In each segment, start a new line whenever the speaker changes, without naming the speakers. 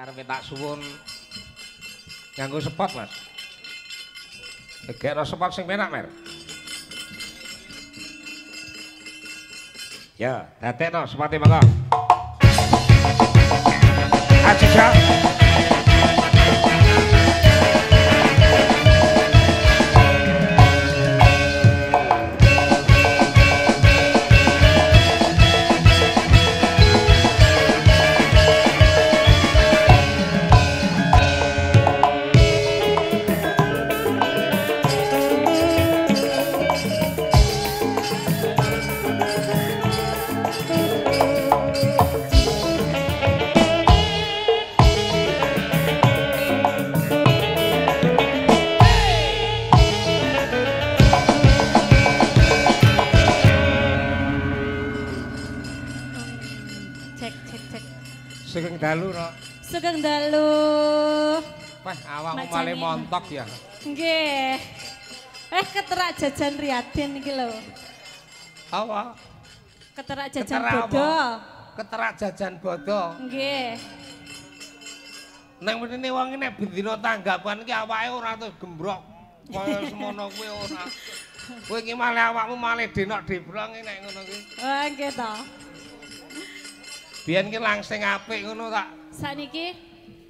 karepe tak suwun nganggo spot, Mas. Gegero spot sing penak, Mer. Ya, dadekno spote monggo. Aja. Sugeng dalu, Rok.
Sugeng dalu.
Wah, awakmu malih montok ya.
Nggih. Keterak jajan Riyadin iki lho.
Apa?
Keterak jajan bodo.
Keterak jajan bodo.
Nggih.
Nang menene wong nek bendina tanggapan iki awake ora terus gembrok kaya semono kuwi ora. Kowe iki malih awakmu malih denok debrong nek ngono kuwi.
Wah, nggih to.
Biyen ki langsing apik ngono tak.
Saniki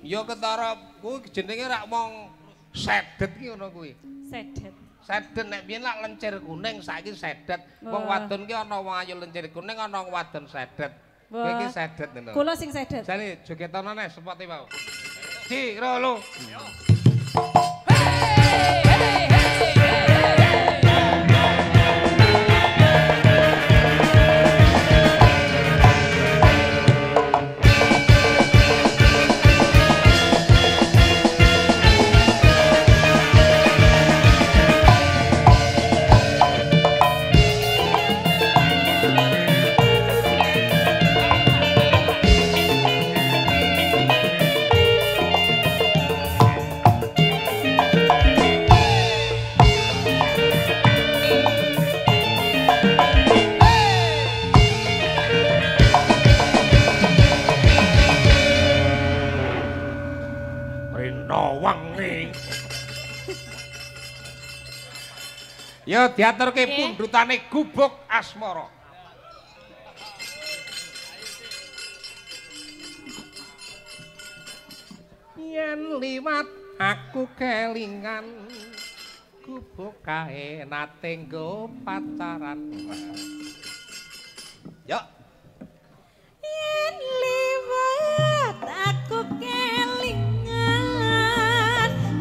Ya ketara kuwi jenenge rak wong sedet ki ngono kuwi.
sedet.
Sedet nek biyen lak lencir kuning saiki sedet. Wong wadon ki ana wong ayu lencir kuning ana wong wadon sedet. Kowe iki sedet ngono.
Kula sing sedet.
Jane jogetana nek sepote mau. Di rolo. Ya diaturke pundhutane Gubuk Asmara. Yen liwat aku kelingan gubuk kae nate nggo pacaran. Yo.
Yen liwat aku kelingan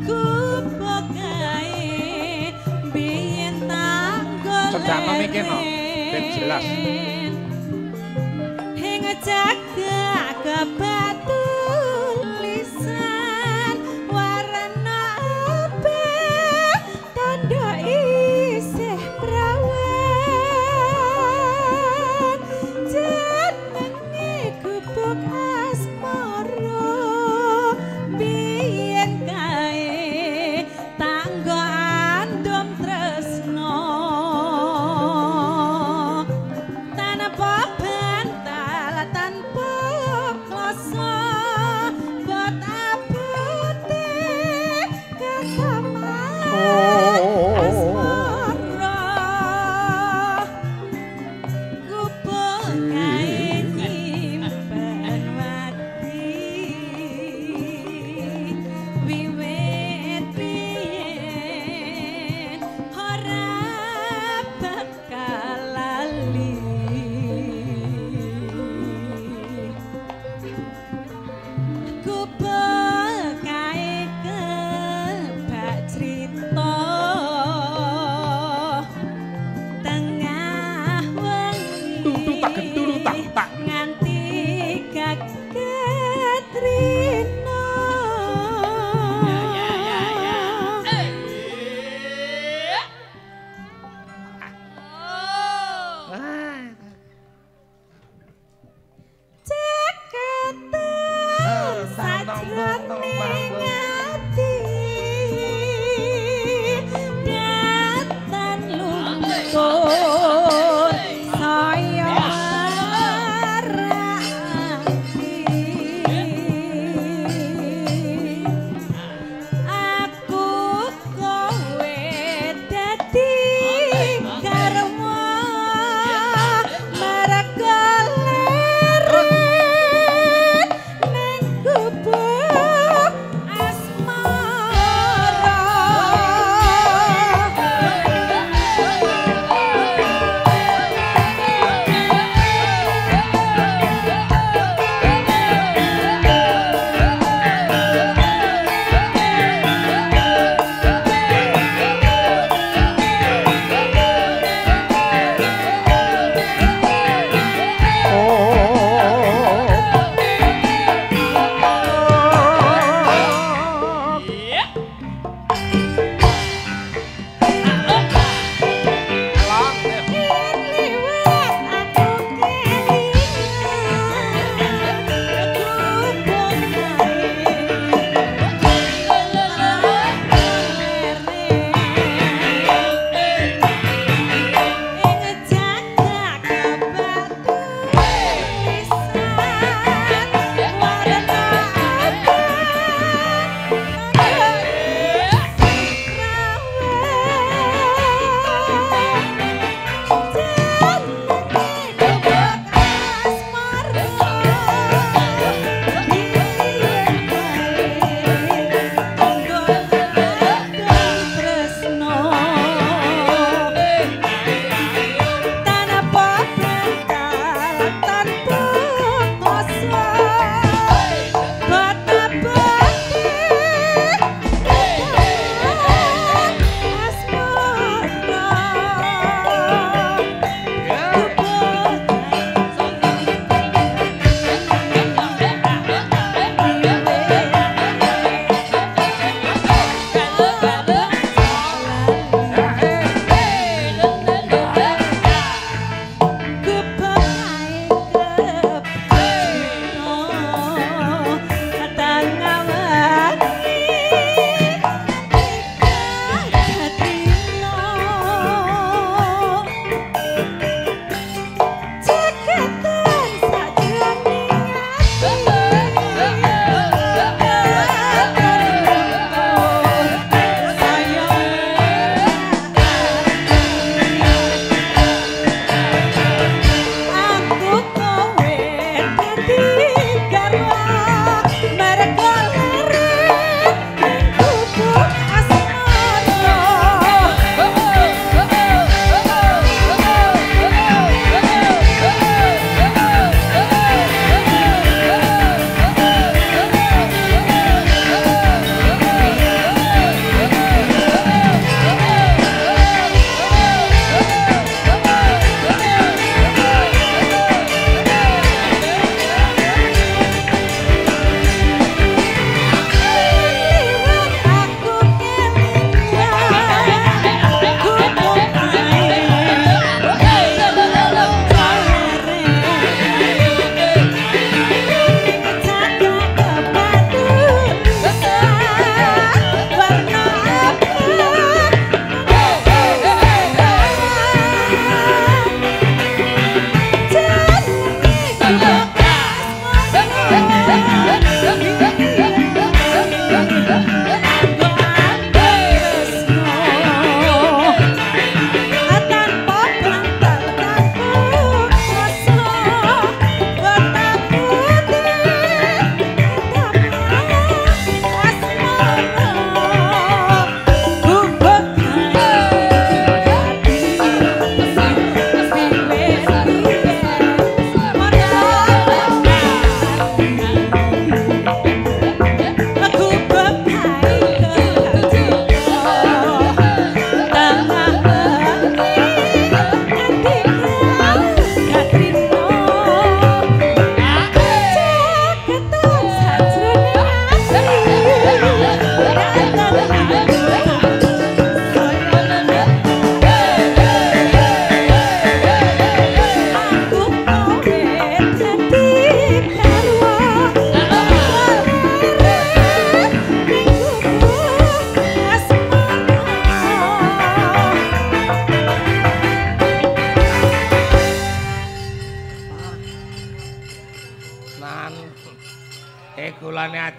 gubuk kae biyen tanggo
sedang mikirno ben jelas.
Hing jaga kebatu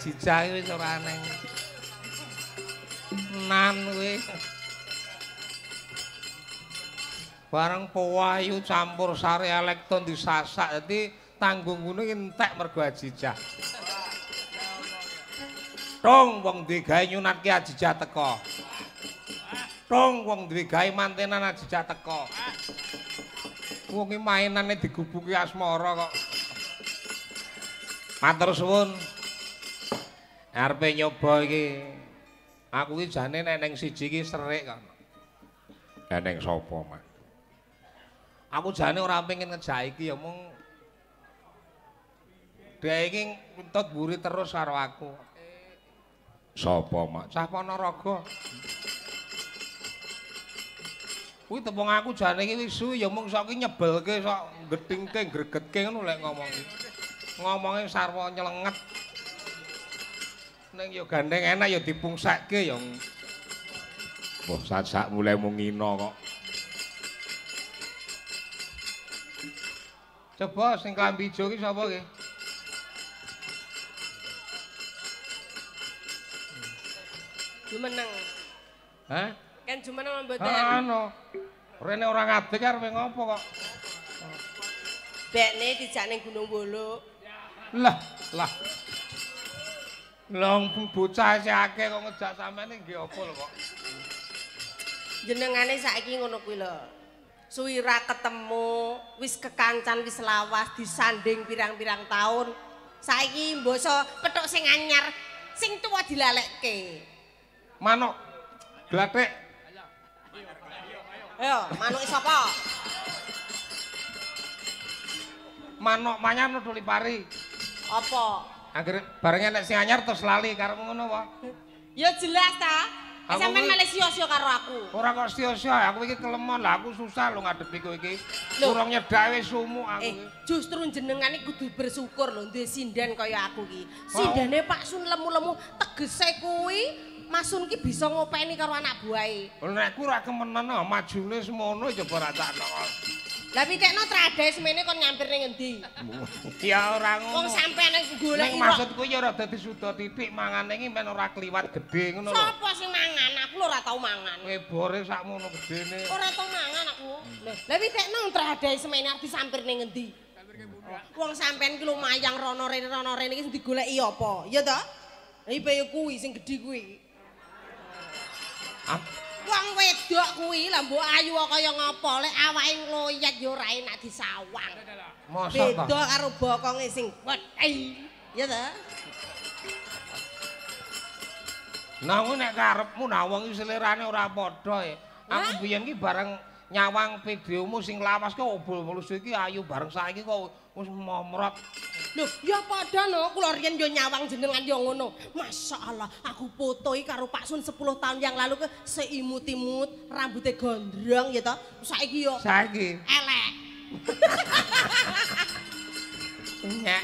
ajijah wis ora neng. Nan kuwi. Bareng pewayu campur sari elekton disasak dadi tanggung ngono entek mergo ajijah. Tong wong duwe gawe nyunatke ajijah teko. Tong wong duwe gawe mantenan ajijah teko. Wong iki mainane digubuki asmara kok. Matur suwun. Arepe nyoba iki. Aku iki jane nek ning siji iki serik kok. Lah ning sapa, Mas? Aku jane ora pengen ngejak iki ya mung dhek iki nuntut mburi terus karo aku. Sapa, Mak? Cah Ponorogo. Kuwi tepung aku jane iki wis suwi ya mung sok iki nyebelke sok gethingke gregetke ngono lek ngomong iki. Ngomongnya sarwa nyelenget. Ning ya gandeng enak ya dipungsakke ya. Wah, sak mulai mung ngina kok. Coba sing klambi ijo ki sapa ki?
Jumeneng.
Hah?
Kan jumeneng mboten.
Anu. Rene ora ngadeg arep ngopo kok?
Bekne dijak ning Gunung Wolo.
Lah. Long bocah isih akeh kok ngejak sampeyan nggih apa lho kok?
Jenengane saiki ngono kuwi lho. Suwi ra ketemu, wis kekancan wis lawas disanding pirang-pirang taun. Saiki mboso kethuk sing anyar, sing tuwa dilalekke.
Manuk glathik.
Ayo, manuke sapa?
Manuk manyar nuduli pari.
Apa?
Anggere barenge nek sing anyar terus lali karo ngono wae.
Ya jelas ta.
Aku
Sampeyan
kuwi-
malah sia-sia karo aku.
Ora kok sia-sia, aku iki kelemon lah, aku susah lho ngadepi kowe iki. Kurang nyedak wis sumuk aku iki.
Justru jenengan iki kudu bersyukur lho duwe sinden kaya aku iki. Sindene Pak Sun lemu-lemu tegese kuwi Mas Sun ki bisa ngopeni karo anak buahe.
Lho nek ku ora kemenan majune semono coba ra tak nok.
Lah pitekno trade semene kon nyampir ning endi?
Ya ora
Wong
ngono.
sampeyan golek
Ning maksudku ya ora dadi suda titik mangane iki men ora kliwat gedhe ngono lho.
Sapa sing mangan? Aku lho ora tau mangan.
Ebore sakmono gedene.
Ora tau mangan aku. Lah pitekno trade semene arep disampir ning endi? Wong sampeyan ki lumayang rono rene iki sing digoleki apa? Ya ta? Lah iki kuwi sing gedhi kuwi. Wong wedok kuwi lah mbok ayu kaya ngapa lek awake ngloyat ya ora enak disawang.
Mosok ta?
Beda karo bokonge sing wedhi. Ya ta?
Nah ngono nek karepmu nah wong iki selerane ora padha e. Aku biyen ki bareng nyawang videomu sing lawas kok obol mulus iki ayu bareng saiki kok wis momrot.
Lho, ya padha no, kula riyen yo nyawang jenengan yo ngono. Masyaallah, aku foto iki karo Pak Sun 10 tahun yang lalu ke seimut-imut, rambutnya gondrong ya toh. Saiki yo
Saiki
elek.
nyek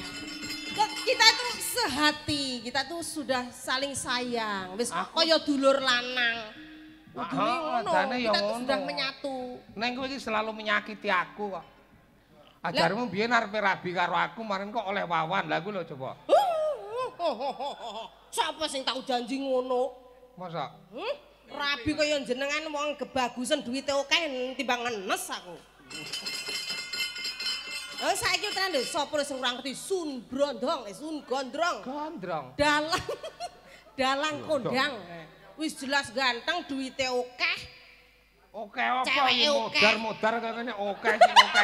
Kita tuh sehati, kita tuh sudah saling sayang. Wis kaya dulur lanang. Udune ngono,
jane ya
kita tuh
ngono.
sudah menyatu.
Neng kowe iki selalu menyakiti aku kok. Ajarmu biyen arepe rabi karo aku, marin kok oleh wawan. Lah ku lho coba.
Siapa sing tau janji ngono?
Masa?
Rabi kaya jenengan wong kebagusan duwite akeh timbang ngenes aku. Oh saiki tenan lho sapa sing ora ngerti Sun Brondong, Sun Gondrong.
Gondrong.
Dalang kondang. Wis jelas ganteng duwite akeh.
Oke apa
Ceweke
iki
oke.
modar-modar kaya ngene oke sing oke.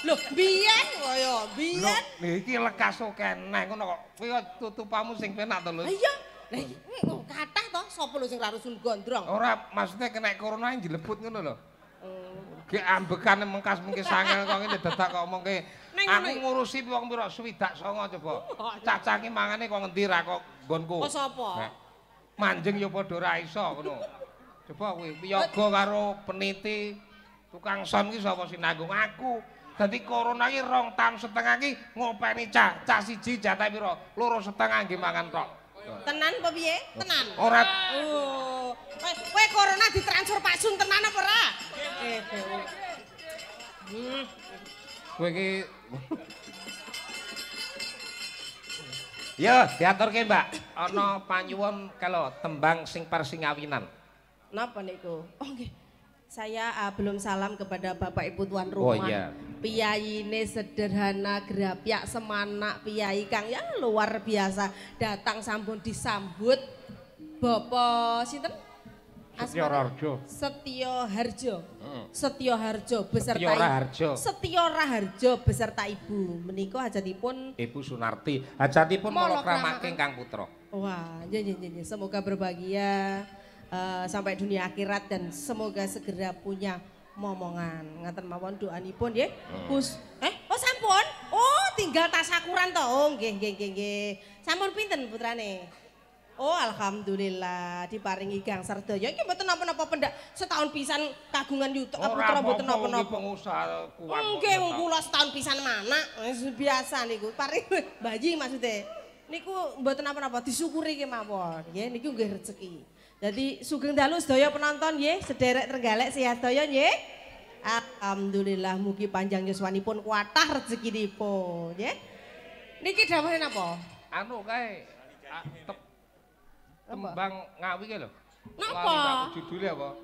Lho, biyen kaya biyen.
Lho iki lekas oke neh ngono kok. Kuwi tutupamu sing penak to lho.
Lah iya. Lah iki kathah to sapa lho sing karo Sun Gondrong.
Ora maksudnya kena corona dilebut ngono lho. Ki ambekan mengkas mengke sangel kok ngene dadak kok omongke. Aku ngurusi wong pira 29 coba. Cacah ki mangane kok ngendi ra kok nggonku.
Kok sapa?
Manjing ya padha ra iso ngono. Coba kuwi piyaga karo peniti tukang son ki sapa sing nanggung aku. Dadi corona ki 2 tahun setengah ki ngopeni cah siji jatah pira? 2,5 nggih mangan tok.
Tenan apa piye? Tenan.
Ora
Oh, kowe corona ditransfer Pak Sun tenan apa ora?
kowe iki Ya, diaturke, Mbak. Ana panyuwun kalau tembang sing persingawinan.
Napa niku? Oh nggih. Saya belum salam kepada Bapak Ibu tuan
Oh
rumah.
iya.
Piyayine sederhana, gerapyak semanak piyai kang ya luar biasa. Datang sampun disambut Bapak sinten?
Setyo Harjo.
Setyo Harjo. Setyo Harjo beserta
Setyo Raharjo.
Setyo Raharjo beserta Ibu. Menika hajatipun
Ibu Sunarti. Hajatipun Molokramaking Kang Putra.
wah, semoga berbahagia sampai dunia akhirat dan semoga segera punya momongan. Ngaten mawon doanipun nggih. Gus, oh sampun? Oh, tinggal tasakuran to. Oh, nggih. Sampun pinten putrane? Oh, alhamdulillah diparingi gangsar daya. Iki mboten napa-napa pendak setahun pisan kagungan yutuk putra mboten napa-napa.
Pengusaha kuat.
Nggih, wong kula setahun pisan manak. Wis biasa niku. Paring bayi maksude. Niku mboten napa-napa disyukuri kemawon. Nggih, niku nggih rezeki. Jadi sugeng dalu sedaya penonton nggih, sederek Trenggalek sehat sedaya nggih. Alhamdulillah mugi panjang yuswanipun kuatah rezekinipun nggih. Niki dawuhe napa?
Anu kae tembang ngawi ki lho.
Napa?
Judule apa?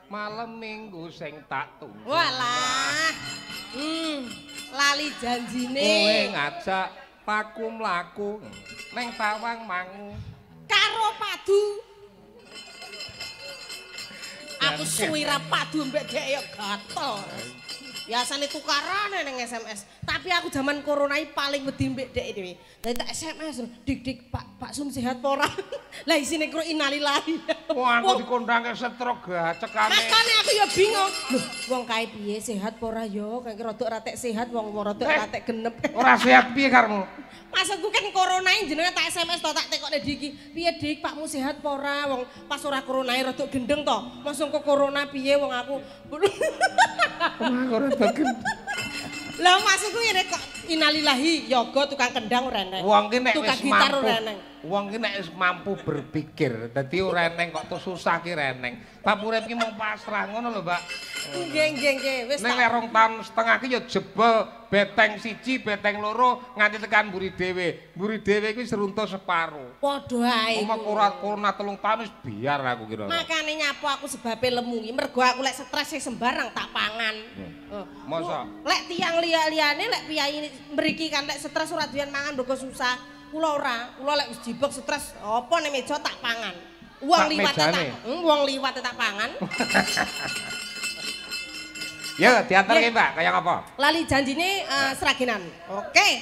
Malam Minggu sing tak tunggu.
Walah. Lali janjine.
Kowe ngajak paku mlaku ning Tawang Mangu.
Karo padu. Aku suwira padu mbek dhek ya gatel. Biasane tukarane ning SMS, tapi aku zaman corona iki paling wedi mbek dhek dhewe. Dadi tak SMS, dik Pak Sum sehat apa ora? Lah isine kro innalillahi.
Wah, aku dikondangke setruk gacekane.
Makane aku ya bingung. Loh, wong kae piye sehat apa ora ya? Kayak rada ratek sehat wong rada ratek genep.
Ora sehat piye karmu?
Maksudku kan corona iki jenenge tak SMS to tak tekokne Diki. Piye Dik, Pakmu sehat apa ora? Wong pas ora corona rada gendeng to. Masuk kok corona piye wong aku.
Wah, ora gendeng.
Lah maksudku ngene kok innalillahi yoga tukang kendang ora enek.
Wong ki nek
tukang
wis
gitar
mampu.
ora enek.
Wong ki nek wis mampu berpikir, dadi ora eneng kok tuh susah ki reneng. Bab urip ki mung pasrah ngono lho, Mbak.
Nggih, wis
nek rong tahun setengah ki ya jebol beteng siji, beteng loro nganti tekan mburi dhewe. Mburi dhewe kuwi seruntuh separo.
Padha ae.
Omong corona 3 tahun wis biar aku kira.
Makane nyapu aku sebabe lemu iki mergo aku lek stres sembarang tak pangan.
Masa?
Lek tiang liya-liyane lek piyai mriki kan lek stres ora doyan mangan mergo susah. Kula ora, kula lek wis jibok stres apa ning meja tak pangan. Wong liwat tak pangan.
Ya, diantarke Mbak, kaya apa?
Lali janjine seragenan. Oke.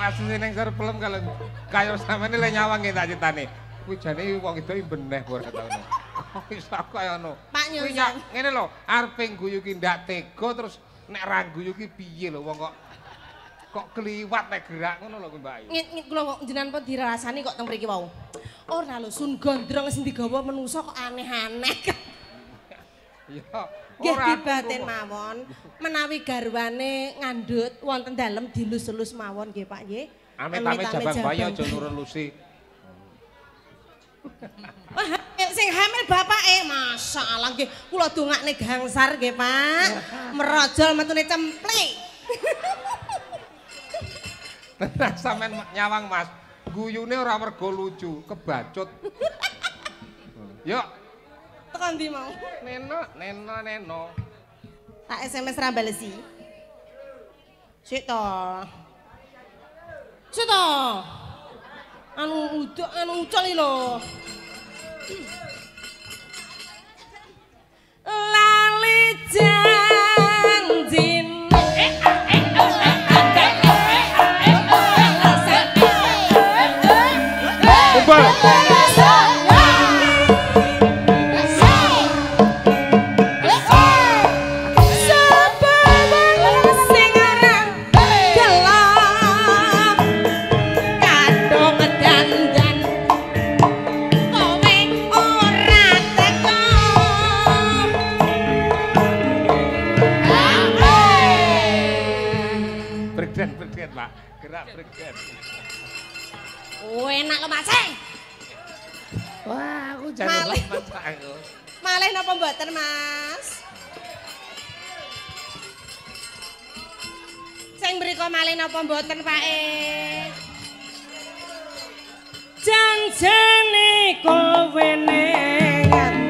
Mas ning film kalau kaya sampeyan le nyawang tak critane. Kuwi jane wong itu beneh ora taune. Kok iso kaya ngono.
Pak Nyusun.
Ngene lho, arepe guyu ki ndak tega terus nek ra guyu ki piye lho wong kok kliwat nek gerak ngono lho kuwi Mbak Ayu.
Kula kok jenengan pun dirasani kok teng mriki wau. Ora lho sun gondrong sing digawa menungso kok aneh-aneh.
Ya,
Nggih
ora
dibaten mawon. Menawi garwane ngandhut wonten dalem dilus-elus mawon nggih Pak nggih.
Amit-amit jabang bayi aja nurun lusi.
Wah, sing hamil bapake masyaallah nggih kula dongakne gangsar nggih Pak. Merojol metune cemplik.
Tenang sampean nyawang Mas. Guyune ora mergo lucu, kebacut. Yuk.
Tekan ndi mau?
Neno.
Tak SMS ra balesi. Sik to. Sik to. Anu ucul iki lho. Lali janjine.
Bergen Pak, gerak bergen.
Oh, enak lho Mas.
Wah, aku jangan lemas aku.
Malih napa mboten Mas? Sing mriko malih napa mboten Pak Janjane kowe nengan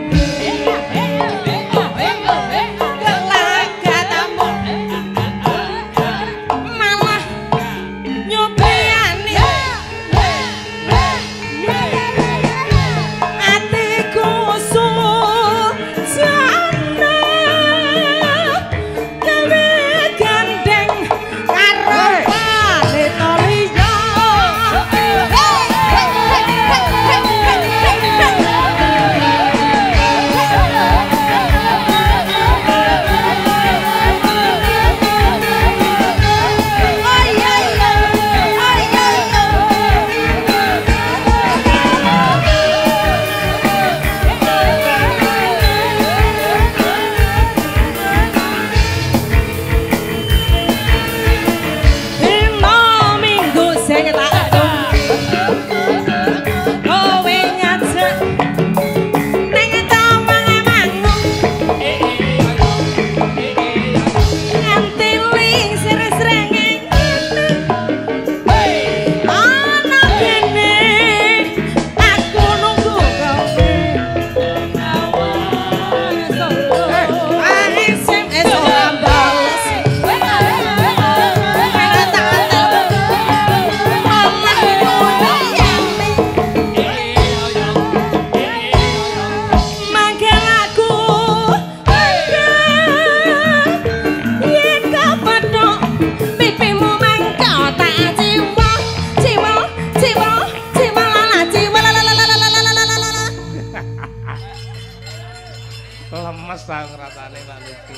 lemes ta ngrasane Pak Lutfi.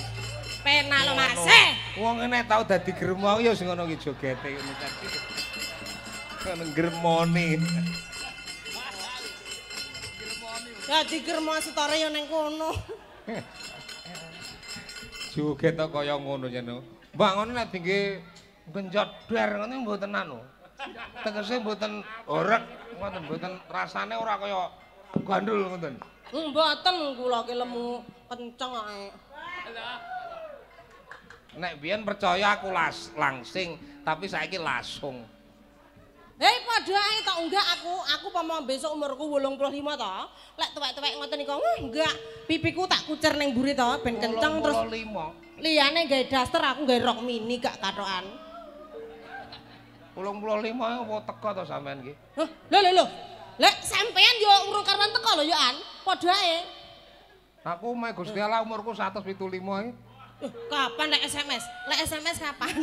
Penak lho Mas.
Wong nek tau dadi gremo ya sing ngono ki jogete ngono tadi. Kan gremoni.
Dadi gremo setare ya ning kono.
Joget to kaya ngono jeno. Mbak ngono nek dingge genjot dar ngono mboten anu. Tegese mboten orek, mboten rasane ora kaya gandul ngoten.
Mboten kula ki lemu kenceng ae.
Nek biyen percaya aku langsing, tapi saiki langsung.
Hei padha ae tok enggak aku pamane besok umurku 85 to. Lek tuwek-tuwek ngoten niku enggak pipiku tak kucer ning mburi to ben kenceng terus
85.
Liyane gawe daster aku gawe rok mini gak katokan.
85 apa teko to sampean iki?
Lho. Lek sampean yo urung karuan teko lho yo An. Padha ae.
Aku meh Gusti Allah umurku 175 iki.
Kapan lek SMS? Lek SMS kapan?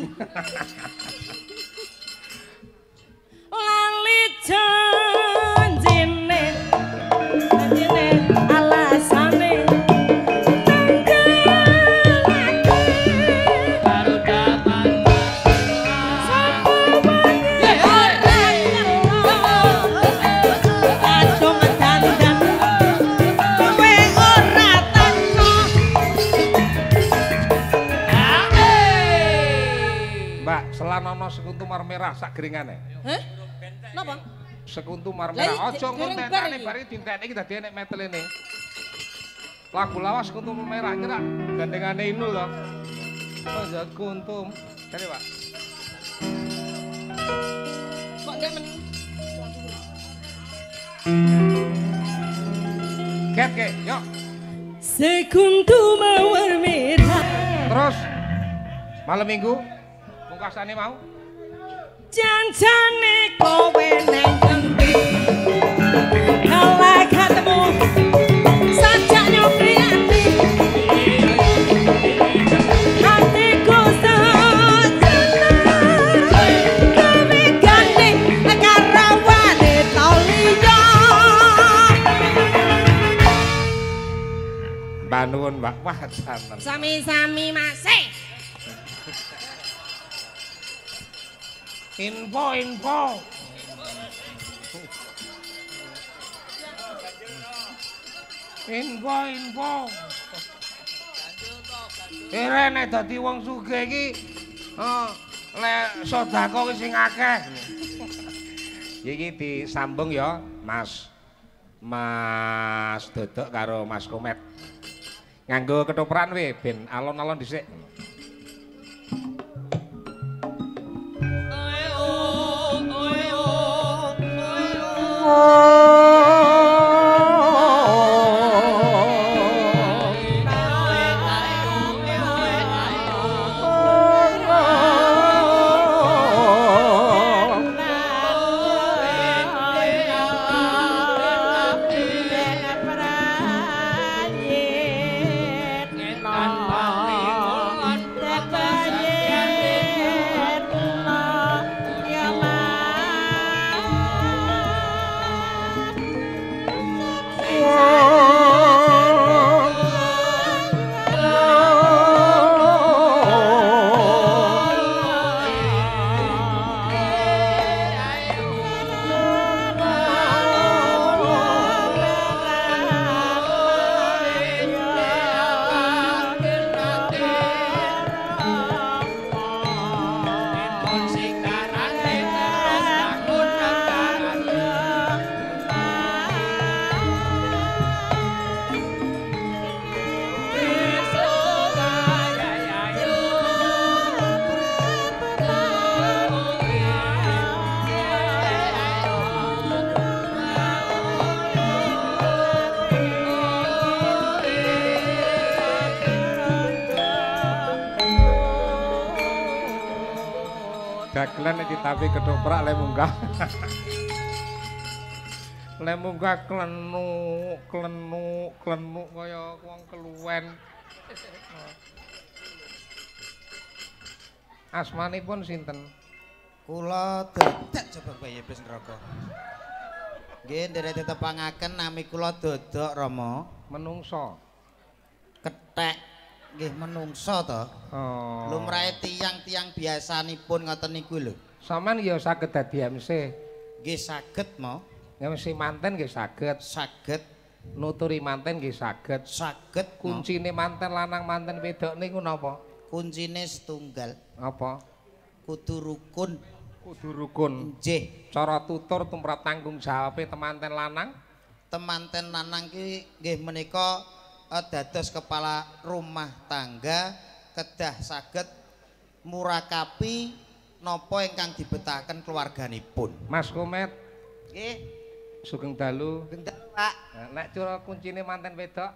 Lali janjine
merah sak geringane.
Hah? Napa?
Sekuntum mar merah. Aja ngontenane bari dintekne iki dadi enek metelene. Lagu lawas kuntum merah kira gandengane Inul to. Aja kuntum. Kene, Pak.
Kok ndek men.
Get, yuk.
Sekuntum mawar merah.
Terus malam minggu pungkasane mau.
Jancane kowe nang endi? Kala ketemu sajak nyopri ati. Hatiku seneng kowe gandeng karo wanita liya.
Mbak nuwun, Mbak. Wah, santen.
Sami-sami masih.
Info. Rene dadi wong sugih iki lek sedekah wis sing akeh. Iki disambung ya, Mas Dodok karo Mas Komet. Nganggo ketoprak we ben alon-alon dhisik. Dagelan ditapi ketoprak le munggah. Le munggah klenuk kaya wong keluwen. Asmanipun sinten?
Kula Dodok coba bayi Bes Neraka. Nggih nderek tetepangaken nami kula Dodok Rama.
Menungso.
Kethek nggih menungso to.
Oh.
Lumrahe tiyang-tiyang biasanipun ngoten niku lho.
Sampeyan ya saged dadi MC.
Nggih saged mo.
MC manten nggih saged.
Saged
Nuturi manten nggih saged.
saged
Kuncine manten lanang manten wedok niku napa?
kuncine setunggal.
Apa?
Kudu rukun.
Kudu rukun.
Nggih,
Cara tutur tumrap tanggung jawabe temanten lanang.
temanten lanang ki nggih menika dados kepala rumah tangga kedah saged murakapi napa ingkang dibetahaken keluarganipun.
Mas Komet,
Nggih,
sugeng dalu.
gendal Pak.
Nek cara kuncine manten wedok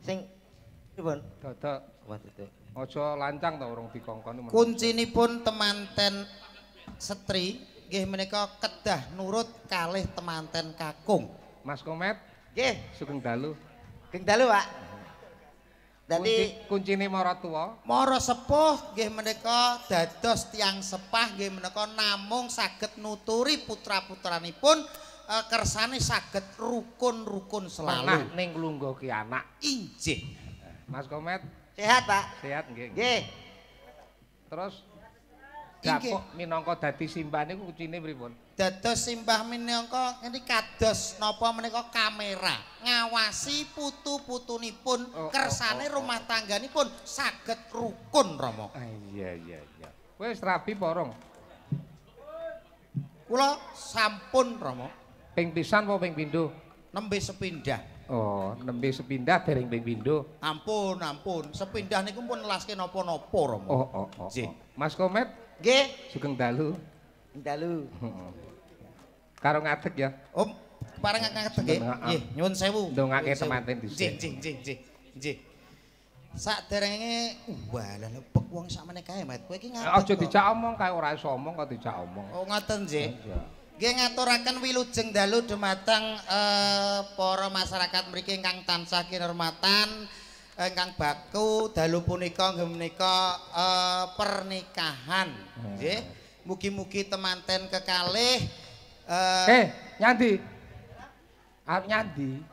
Sing pripun?
Dodok.
Waduh.
Aja lancang to urung dikongkon.
Kuncinipun temanten setri nggih menika kedah nurut kalih temanten kakung.
Mas Komet,
Nggih,
sugeng dalu.
gendal Pak. Dadi
Kuncine mara tuwa.
Mara sepuh nggih menika dados tiyang sepah nggih menika namung saged nuturi putra-putranipun kersane saged rukun-rukun
Pernah
selalu.
ning lungguh ki anak.
Injih.
Mas Komet,
Sehat, Pak?
sehat nggih.
Nggih.
Terus
Inggih.
Japuk minangka dadi simbah niku kuncine pripun?
Dados simbah minangka ini kados napa menika kamera ngawasi putu-putunipun kersane rumah tangganipun saged rukun Rama.
Ah, iya. Wis rabi apa urung?
Kula sampun Rama.
Ping pisan apa ping pindho?
Nembe sepindah.
Oh, nembe sepindah dereng ping pindho.
Ampun, ampun. Sepindah niku pun nelaske napa-napa Rama.
Oh.
Nggih.
Mas Komet,
Nggih.
sugeng dalu.
Dalu.
Karo ngadeg ya.
Om, pareng ngadeg nggih. Nggih, nyuwun sewu.
Ndongake temanten dhisik.
Nggih. Saderenge walah lepek wong sakmene kae, Mat. Kowe iki ngaten.
Aja dijak omong kae ora iso omong kok dijak omong.
Oh, ngoten nggih.
Iya.
Nggih ngaturaken wilujeng dalu dumateng para masyarakat mriki ingkang tansah kinurmatan ingkang baku dalu punika nggih menika pernikahan. Nggih. Mugi-mugi temanten kekalih
nyandi. Arep nyandi.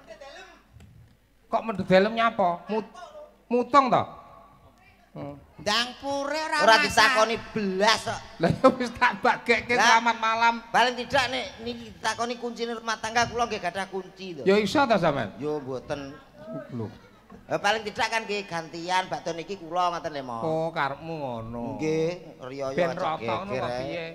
Kok mendhet dalem nyapa? Mutong to?
Ndang pure
Ora ditakoni blas kok.
Lah ya wis tak bagekke selamat malam.
Paling tidak nek niki ditakoni kuncine rumah tangga kula nggih gadah kunci lho.
Ya iso ta sampean?
Yo mboten.
Lho.
Paling tidak kan nggih gantian bakdo niki kula ngoten lho, Mo.
Oh, karepmu ngono.
Nggih, riyo
Ben
aja
rata ngono
geger
kok
ae.
piye?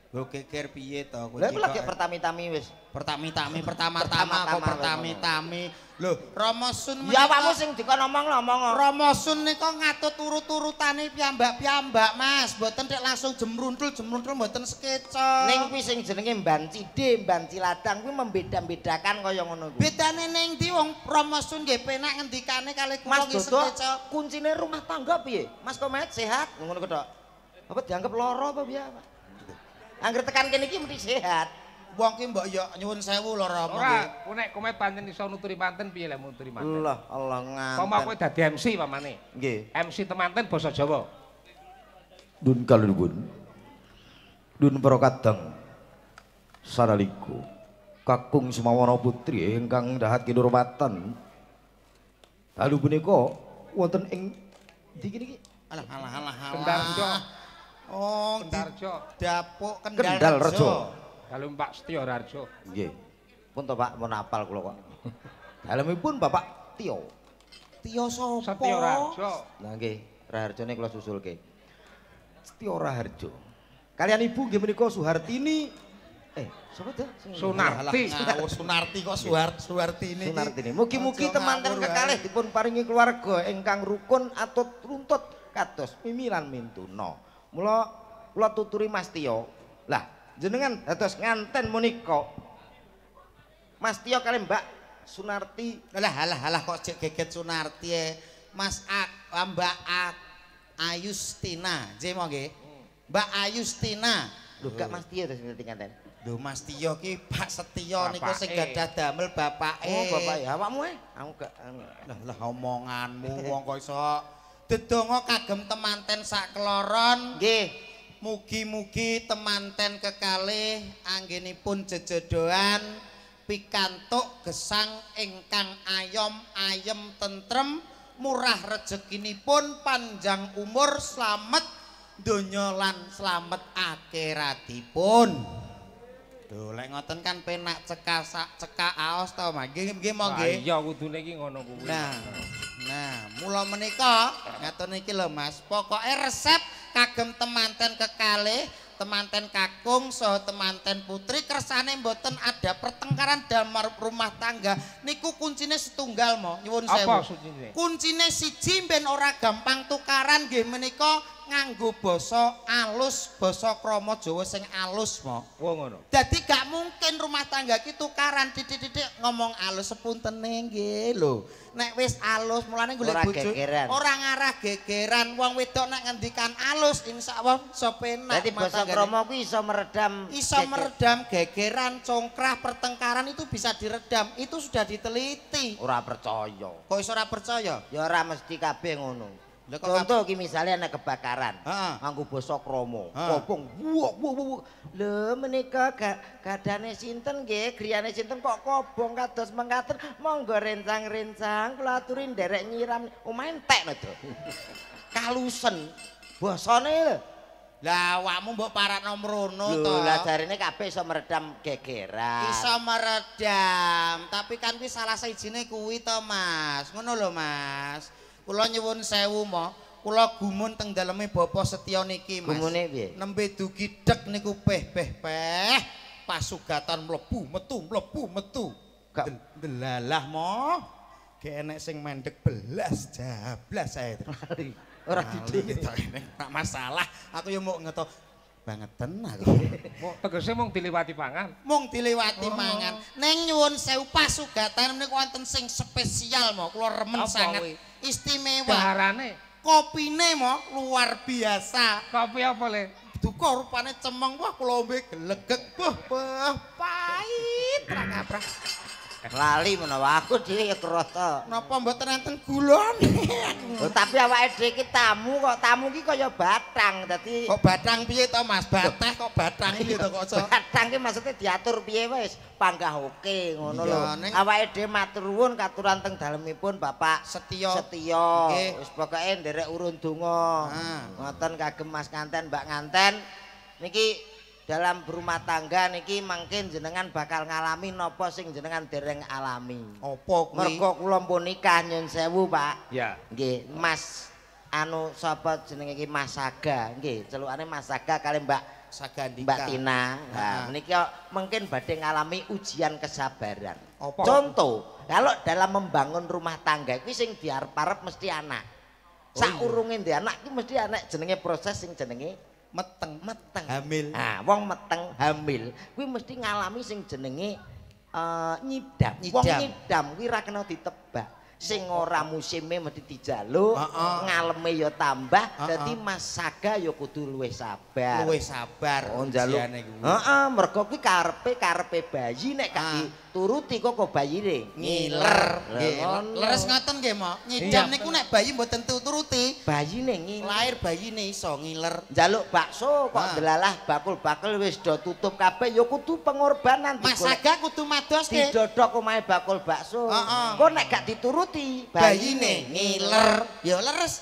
Lho geger piye to kowe?
Lha kula gek pertami-tami wis.
Pertami-tami pertama-tama kok pertami-tami. Lho, Rama Sun
Ya awakmu sing dikon omong lho omong.
Rama Sun nika ngatut urut-urutane piyambak-piyambak, Mas. Mboten tek langsung jemruntul mboten sekeca.
Ning kuwi sing jenenge mban cide, mban ciladang kuwi membeda-bedakan kaya ngono kuwi.
Bedane ning ndi wong Rama Sun nggih penak ngendikane kalih kula
Mas
nggih
Dodo,
sekeca.
kuncine rumah tangga piye? Mas Komet sehat? Ngono kok. Apa dianggap lara apa piye? Angger tekan kene iki mesti sehat.
Wong ki mbok ya nyuwun sewu lho Rama
Ora,
nggih.
ku nek komet pancen iso nuturi manten piye lek nuturi manten?
Allah, Allah
Pama kowe
nganten.
dadi MC pamane.
Nggih.
MC temanten basa Jawa.
Dun kalunipun Dun para kadang saraliku kakung Sumawana putri ingkang dahat kinurmatan lalu punika wonten ing ndi niki
Alah.
Kendarjo.
Oh,
Kendarjo.
dapuk
Kendal Rejo.
Dalu Pak Setyo Rarjo.
Nggih. Pun to Pak mun apal kula kok. Dalemipun Bapak Tio.
Tio sapa?
Setyo Rarjo.
Lah nggih, Raharjone kula susulke. Tio Raharjo. Kalian ibu nggih menika Suhartini. Sapa ta?
Sunarti.
Ngawur Sunarti kok Suhartini.
Sunartini. Mugi-mugi temanten kekalih dipun paringi keluarga ingkang rukun atut runtut kados Mimi lan Mintuna. Mula kula tuturi Mas Tio. Lah, jenengan dados nganten menika. Mas Tio kalih Mbak Sunarti.
Halah kok cek geget Sunarti Mas Mbak Ayustina. Nggih nggih. Mbak Ayustina.
Lho gak Mas Tio terus ngerti nganten.
Lho Mas Tio ki Pak Setyo niku sing
Bapake.
gadah damel bapake.
Oh, bapak ya awakmu aku gak
Lah omonganmu wong kok iso dedonga kagem temanten sak kloron.
nggih.
Mugi-mugi temanten kekalih anggenipun jejedohan pikantuk gesang ingkang ayem tentrem murah rezekinipun panjang umur slamet donya lan slamet akhiratipun. Lho lek ngoten kan penak cekak aos to Mas. Nggih monggo.
Iya kudune iki ngono kuwi.
Nah, mula menika ngaten iki lho Mas. Pokoke resep kagem temanten kekalih, temanten kakung saha temanten putri kersane mboten ada pertengkaran dalam rumah tangga. Niku kuncine setunggal mo, nyuwun sewu.
Apa kuncine?
Kuncine siji ben ora gampang tukaran nggih menika nganggo basa alus, basa krama Jawa sing alus mo.
Oh ngono.
Dadi gak mungkin rumah tangga ki tukaran titik-titik ngomong alus sepuntene nggih lho. Nek wis alus mulane golek
Ora
bojo
gegeran.
ora ngarah gegeran. Wong wedok nek ngendikan alus insyaallah iso penak.
Dadi
rumah
basa
tanggane.
krama kuwi iso meredam
Iso meredam gegeran, congkrah, pertengkaran itu bisa diredam. Itu sudah diteliti.
ora percaya.
Kok iso ora percaya?
Ya ora mesti kabeh ngono.
Lah kok
Contoh ki misalnya ana kebakaran.
Heeh.
Nganggo basa krama.
Heeh.
Kopong. Wuh. Lho menika gadane sinten nggih? Griyane sinten kok kobong kados mengkaten? Monggo rencang-rencang kula aturi nderek nyiram. Omahe entek lho, Tru. Kalusen. Basane lho.
Lah awakmu mbok parakno mrono to.
Lho lah jarine kabeh iso meredam gegeran.
Iso meredam, tapi kan kuwi salah sijine kuwi to Mas. Ngono lho Mas. Kula nyuwun sewu mo. Kula gumun teng daleme Bapak Setyo niki Mas.
Gumune piye?
Nembe dugi dek niku peh. pasugatan mlebu metu.
Gak
Delalah mo. Ge enek sing mendek belas jablas ae.
ora didek.
Tak masalah, aku yo mau ngeto bangeten aku.
Tegese mung diliwati pangan.
Mung diliwati mangan. Neng nyuwun sewu pasugatan menika wonten sing spesial mo, kula remen
Apa
sangat.
kuwi?
Istimewa.
Daharane
Kopine mo luar biasa.
kopi apa le?
Duka rupane cemeng wah kula ombe gelegek. Wah, pahit ra kaprah.
Lali menawa aku dhewe ya krasa.
Napa mboten enten gulane?
Oh, tapi awake dhewe iki tamu ki kaya batang. Dadi
Kok batang piye to Mas? Bateh kok batang piye to kok aja?
batang ki maksudnya diatur piye wis panggahoke ngono lho.
Iya, ning-
Awake dhewe matur nuwun katuran teng dalemipun Bapak
Setya.
Setya. Wis pokoke nderek urun donga.
Ah.
Ngoten kagem Mas Nganten, Mbak Nganten. Niki dalam berumah tangga niki mangkin jenengan bakal ngalami napa sing jenengan dereng alami.
Apa kuwi?
Mergo kula pun nikah nyun sewu, Pak.
Ya.
Nggih, Mas anu sapa jenenge iki Mas Saga. Nggih, celukane Mas Saga kali Mbak
Sagandika.
Tina.
Heeh.
Nah, niki mungkin badhe ngalami ujian kesabaran.
Apa?
Contoh, kalau dalam membangun rumah tangga kuwi sing diarep-arep mesti anak. Saurunge ndek anak iki mesti anak jenenge proses sing jenenge
Meteng.
hamil.
Hamil.
Nah, wong meteng hamil kuwi mesti ngalami sing jenenge nyidam. Wong
Nyidam.
nyidam kuwi ra kena ditebak. Sing ora musime mesti dijaluk,
Heeh.
ngaleme ya tambah.
Heeh.
Dadi Mas Saga ya kudu luwih sabar.
Luwih sabar
Oh, njaluk.
ujiane kuwi.
Heeh, mergo kuwi karepe bayi nek gak
Ah.
dituruti kok bayine
Ngiler. Nggih,
ngono.
leres ngoten nggih, Mo. Nyidam
Iya.
niku nek bayi mboten turuti,
Bayine ngiler.
lahir bayine iso ngiler.
Njaluk bakso kok
Ah.
delalah bakul-bakul wis do tutup kabeh ya kudu pengorbanan
Mas
digolek.
Saga kudu mados nggih.
Didodok omahe bakul bakso.
Heeh.
Kok nek gak dituruti
Bayine ngiler. Ya leres.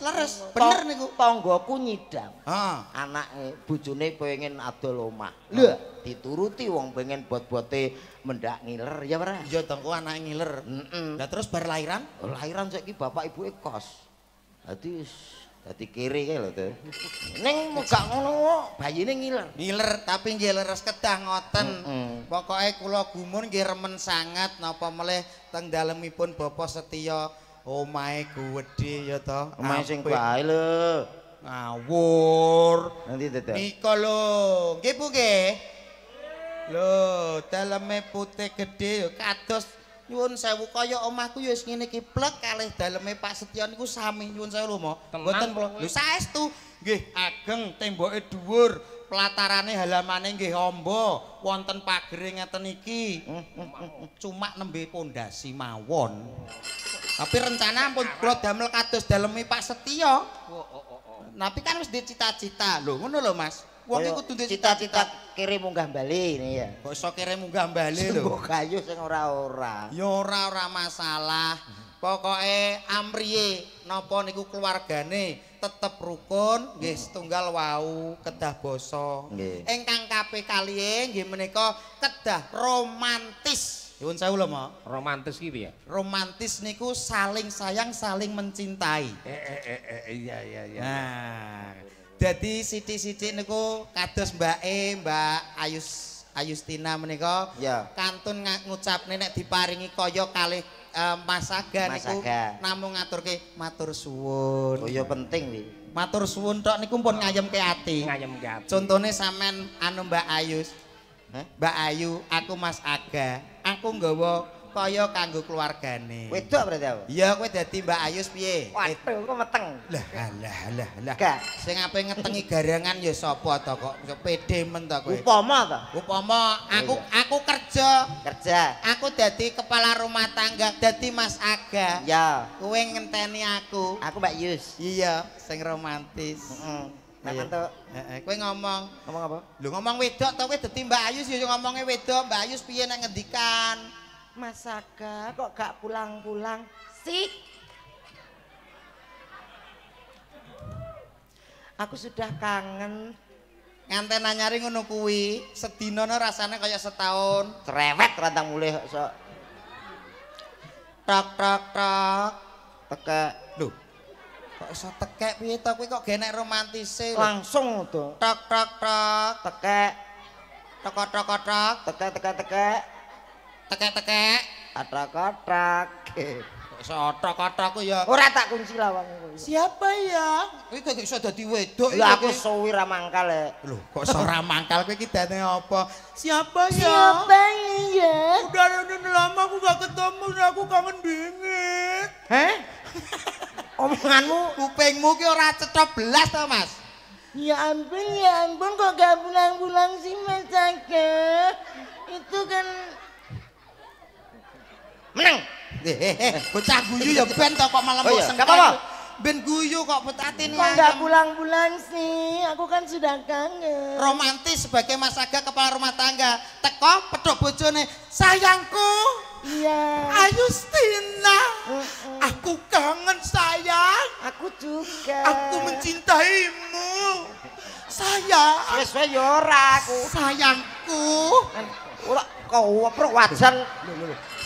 Bener niku.
Tanggoku nyidam.
Heeh.
Anake bojone pengen adol omah. Lha dituruti wong pengen bot-bote mendak ngiler ya ora.
Iya tengku anake ngiler.
Heeh.
Lah terus bar lahiran?
Lahiran saiki bapak ibuke kos. Dadi kiri kae lho to. Ning gak ngono kok bayine ngiler.
Ngiler tapi nggih leres kedah ngoten.
Heeh.
Pokoke kula gumun nggih remen sangat napa meleh teng dalemipun Bapak Setya omahe gedhe ya to.
Omahe sing
Apik.
bae lho.
Ngawur.
Nanti dadak.
Nika lho, nggih Bu nggih. Lho, daleme putih gedhe ya kados nyuwun sewu kaya omahku ya wis ngene iki plek kalih daleme Pak Setya niku sami nyuwun sewu lho, Mo.
Tenang,
Mboten kula.
kowe.
Lho saestu nggih ageng temboke dhuwur, pelatarane halamane nggih amba, wonten pagere ngeten iki. Cuma nembe pondasi mawon. Tapi rencana pun kula damel kados daleme Pak Setya. Tapi kan wis duwe cita-cita. Lho ngono lho, Mas. Wong
Kaya
iku kudu duwe
cita-cita
cita-cita.
kiri munggah bali ini ya.
Kok iso kere munggah bali lho.
Mbok gayu sing ora-ora.
Ya ora masalah. Pokoke amriye napa niku keluargane tetep rukun, nggih setunggal wau kedah basa.
Nggih.
Ingkang kaping kalih nggih menika kedah romantis. Nyuwun sewu lho, Mo.
Romantis ki piye?
Romantis niku saling sayang, saling mencintai.
Iya.
Nah, jadi sithik-sithik niku kados Mbak Ayustina menika
Ya.
kantun ngucapne nek diparingi kaya kalih Mas Saga
Mas
niku
Saga.
namung ngaturke matur suwun.
Oh ya penting wi.
Matur suwun tok niku pun ngayemke ati.
Ngayem ati.
Contone sampean anu Mbak Ayus.
Hah?
Mbak Ayu, aku Mas Aga. Aku nggawa kaya kanggo keluargane.
Wedok berarti apa?
Iya, kowe dadi Mbak Ayus piye?
Waduh, kok meteng.
Lah.
Gak.
Sing ape ngetengi garangan ya sapa to kok pede men to kowe.
Upama ta?
Upama
Oh,
aku kerja,
Kerja.
aku dadi kepala rumah tangga, dadi Mas Aga.
Ya.
Kowe ngenteni aku.
Aku Mbak Yus.
Iya, sing romantis.
Heeh. Nek
Iya.
entuk
Heeh, kowe ngomong,
ngomong apa?
lho ngomong wedok to kowe dadi Mbak Ayus ya ngomongnya wedok. Mbak Ayus piye nek ngendikan?
Mas Saga kok gak pulang-pulang sih? Aku sudah kangen.
Nganten anyari ngono kuwi, sedina rasane kaya setahun.
Cerewet rantang mulih sok
Tok.
teke
Lho. Kok iso tekek piye to kowe kok genek romantise lho.
langsung tuh
Tok.
teke
Tok-tok-tok.
Tekek.
Tekek-tekek.
Atak-atak.
Sotok-kotok ya.
Ora tak kunci lawang.
Siapa ya? Kowe kok iso dadi wedok
Lah aku suwi ra mangkal e.
Lho, kok iso ra mangkal kowe iki dene apa? Siapa ya?
Siapa ya?
Udah lama aku gak ketemu, aku kangen bingit.
Heh? Omonganmu
Kupingmu ki ora cetha belas to, Mas.
ya ampun kok gak pulang-pulang sih Mas Aga. Itu kan menang.
Bocah guyu ya ben to kok malah
Oh iya,
sengkek.
gak apa-apa.
Ben guyu kok betatin
Kok gak pulang-pulang sih? Aku kan sudah kangen.
romantis sebagai Mas Aga kepala rumah tangga. Teko pedhok bojone, "Sayangku,
Iya.
Ayustina, aku kangen sayang.
Aku juga.
Aku mencintaimu. Sayang,
Wis wae ya ora aku.
sayangku."
Ora kau pro wajan.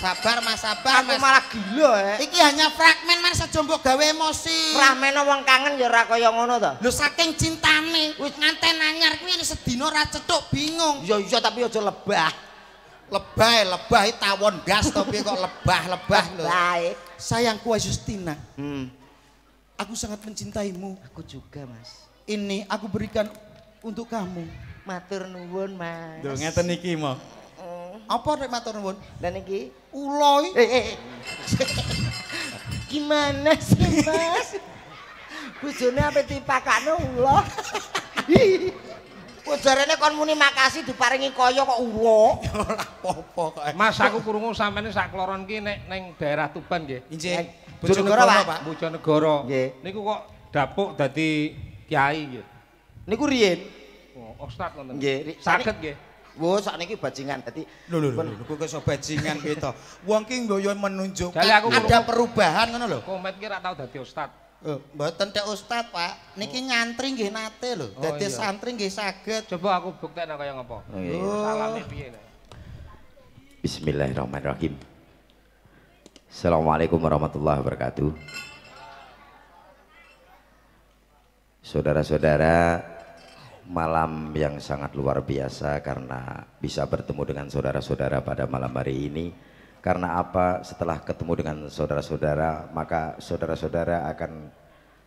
Sabar Mas, sabar
Aku
Mas.
malah gila
Iki hanya fragmen Mas, aja mbok gawe emosi.
Ramene wong kangen ya ora kaya ngono to.
Lho saking cintane wis nganten anyar kuwi sedina ra cethuk bingung.
Iya tapi aja lebah.
Lebah tawon gas to piye kok lebah lho.
Baik.
Sayangku Ayustina. Aku sangat mencintaimu.
Aku juga, Mas.
Ini aku berikan untuk kamu.
Matur nuwun, Mas.
Lho ngeten iki mo. Apa rek matur nuwun?
Dan iki
Uloy.
Gimana sih, Mas? Bojone ape dipakakno ulo? Jarene kon muni makasih diparingi kaya kok ulo.
Ora apa-apa kok.
Mas aku krungu sampeyan sak kloron ki nek ning daerah Tuban nggih.
Injih.
Bojonegoro, Pak.
Bojonegoro.
Nggih.
Niku kok dapuk dadi kiai nggih.
Niku riyen.
Oh, ustaz ngoten.
Nggih.
Saged nggih.
Wo sakniki bajingan dadi
Lho kok iso bajingan piye to? Wong ki mboyo menunjukkan
Jale aku
ada perubahan ngono lho.
Komet ki ra tau dadi ustaz.
Mboten tek ustaz, Pak. Niki nyantri nggih nate lho.
Oh,
Dadi
iya.
santri nggih saged.
Coba aku buktekno kaya ngapa. Salame piye nek.
Bismillahirrahmanirrahim. Assalamualaikum warahmatullahi wabarakatuh. Saudara-saudara, malam yang sangat luar biasa karena bisa bertemu dengan saudara-saudara pada malam hari ini. Karena apa? Setelah ketemu dengan saudara-saudara, maka saudara-saudara akan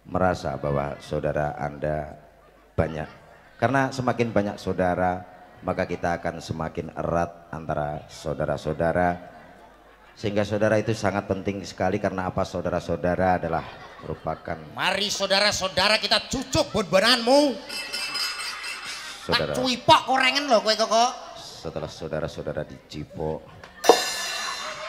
merasa bahwa saudara Anda banyak. Karena semakin banyak saudara, maka kita akan semakin erat antara saudara-saudara. Sehingga saudara itu sangat penting sekali karena apa? Saudara-saudara adalah merupakan
Mari saudara-saudara kita cucuk bon-bonanmu.
saudara.
Tak cuipok korengen lho kowe kok.
Setelah saudara-saudara dicipok,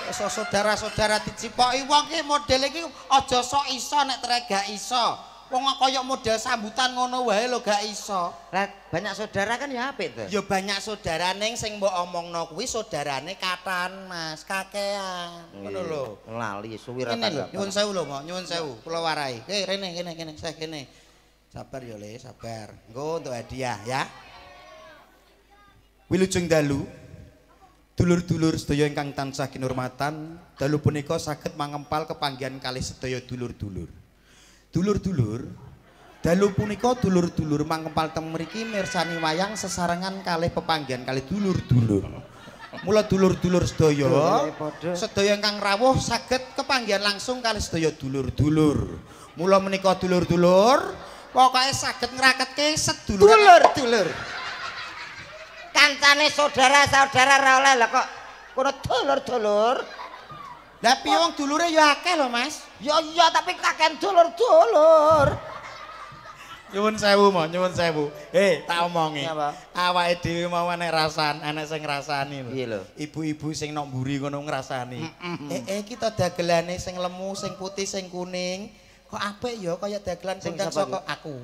Iso saudara-saudara dicipoki wong ki model iki aja sok iso nek trek gak iso. Wong kaya model sambutan ngono wae lho gak iso.
lah banyak saudara kan ya apik to.
Ya banyak saudara ning sing mbok omongno kuwi saudarane katan Mas, kakean. Ngono lho.
Lali suwi ra
Kene lho,
tanggap.
nyuwun sewu lho, Mak, nyuwun sewu. Kula warai. Rene kene, saya kene. Sabar ya Le, sabar. Engko untuk hadiah ya. Wilujeng dalu. Dulur-dulur sedaya ingkang tansah kinurmatan, dalu punika saged mangempal kepanggihan kalih sedaya dulur-dulur. Dulur-dulur, dalu punika dulur-dulur mangempal teng mriki mirsani wayang sesarengan kalih pepanggihan kalih dulur-dulur. Mula dulur-dulur sedaya ingkang rawuh saged kepanggihan langsung kalih sedaya dulur-dulur. Mula menika dulur-dulur pokoke saged ngraketke sedulur.
Dulur-dulur. Kancane saudara-saudara ra oleh lah kok kono dulur-dulur.
Lah piye wong dulure ya akeh lho, Mas.
Ya iya tapi kaken dulur-dulur.
Nyuwun sewu, Mo, nyuwun sewu. Tak omongi.
Apa?
Awake dhewe mau enek rasan, enek sing ngrasani lho.
Iya lho.
Ibu-ibu sing nok mburi ngono ngrasani. Kita dagelane sing lemu, sing putih, sing kuning. Kok apik ya kaya dagelan
Sing
kondang
siapa
saka aku.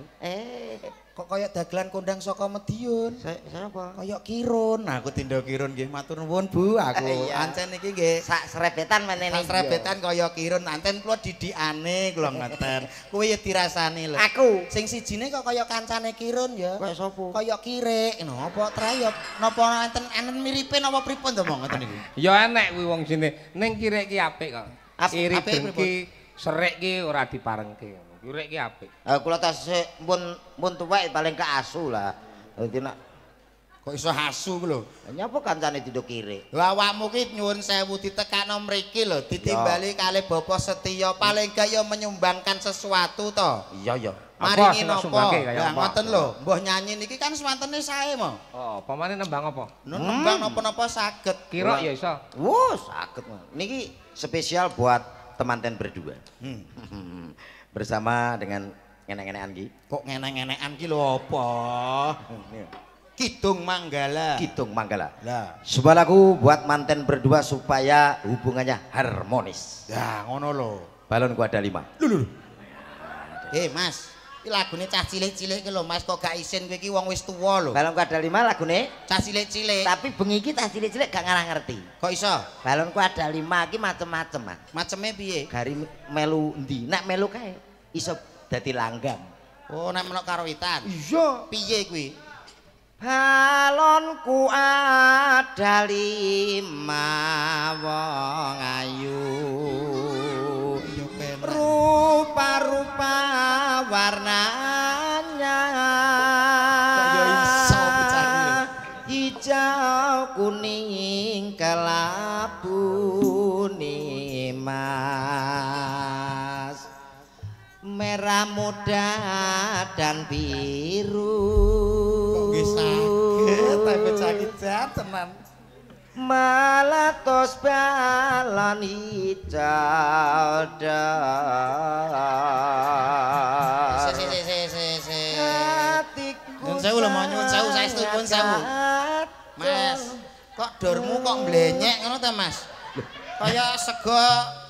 Kok kaya dagelan kondang saka Madiun.
Siapa?
Kaya Kirun. Nah, aku tindak Kirun nggih. Matur nuwun, Bu. Aku
Iya.
ancen iki nggih.
Sak serebetan menene.
Sak srebetan kaya Kirun, anten kula didikane kula ngeten. Kowe ya dirasani lho.
Aku.
Sing sijine kok kaya kancane Kirun ya.
Kaya sapa?
Kaya Kirik. Napa trayop? Napa enten miripe napa pripun to mong ngoten niku?
Ya enek kuwi wong sini. Ning kirek ki apik kok. Iri
apik
dengki, serik ki ora diparengke. Kirek ki apik.
Kula tas mun tuwek paling ke asu lah. Dadi nak
Kok iso asu lho.
Nyapa kancane diduk kiri?
Lah awakmu ki nyuwun sewu ditekakno mriki lho, ditimbali kalih Bapak Setya paling gak ya menyumbangkan sesuatu to.
Iya ya.
Maringi napa? Lah ngoten lho, mbah nyanyi niki kan swantene sae mo.
Oh, pamane nembang apa?
Nembang napa-napa saged.
Kira ya iso.
Saged. Niki spesial buat temanten berdua. Bersama dengan ngenek-ngenekan ki.
Kok ngenek-ngenekan ki lho apa? Kidung Manggala.
Kidung Manggala.
Lah,
Sebuah lagu buat manten berdua supaya hubungannya harmonis.
ya ngono lho.
Balonku ada 5.
Lho. Mas, iki lagune cah cilik-cilik ki lho Mas, kok gak isin kowe iki wong wis tuwa lho.
Balonku ada 5 lagune.
Cah cilik-cilik.
Tapi bengi iki tas cilik-cilik gak ngarang ngerti.
Kok iso?
Balonku ada 5 iki macem-macem, Mas.
Maceme piye?
Gari melu endi? Nek melu kae iso dadi langgam.
Oh, nek menok karowitan.
Iya.
Piye kuwi?
Balonku ada 5 wong ayu.
Ya penak.
Rupa-rupa warnanya.
Ya iso bocah iki.
Hijau kuning kelabu Mas. Merah muda dan biru.
Nggih saged, tapi sakit tenan.
Meletus balon hijau dar. Hatiku
Nyun sewu lho, mau nyun sewu, saestu nyun sewu. Mas, kok dormu kok mblenyek ngono ta, Mas? Kaya sego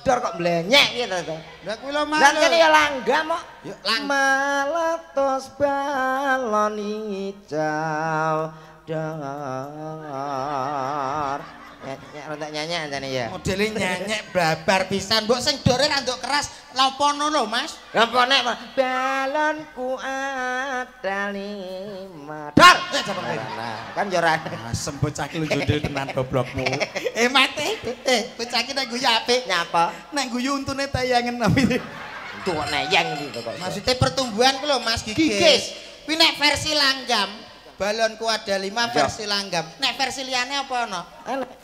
dor kok blenyek gitu to.
Lah kuwi lho, Mas.
Lah kene ya langgam kok.
Yuk, lang.
Meletus balon hijau dar. Nyek rontak nyanyi jane ya.
Modele nyanyek blabar pisan. Mbok sing dore randuk keras lapono lho, Mas.
Apa nek balonku ada 5. Dar. Kan yo ora.
Asem bocah ki njundil tenan goblokmu. Mate. Bocah ki nek guyu apik.
Nyapa?
Nek guyu untune tayangen tapi.
Tuh kok neyeng gitu kok.
Maksudnya pertumbuhan ku lho, Mas Gigis.
Gigis.
Kuwi nek versi langgam, balonku ada 5 versi langgam. Nek versi liyane apa ono?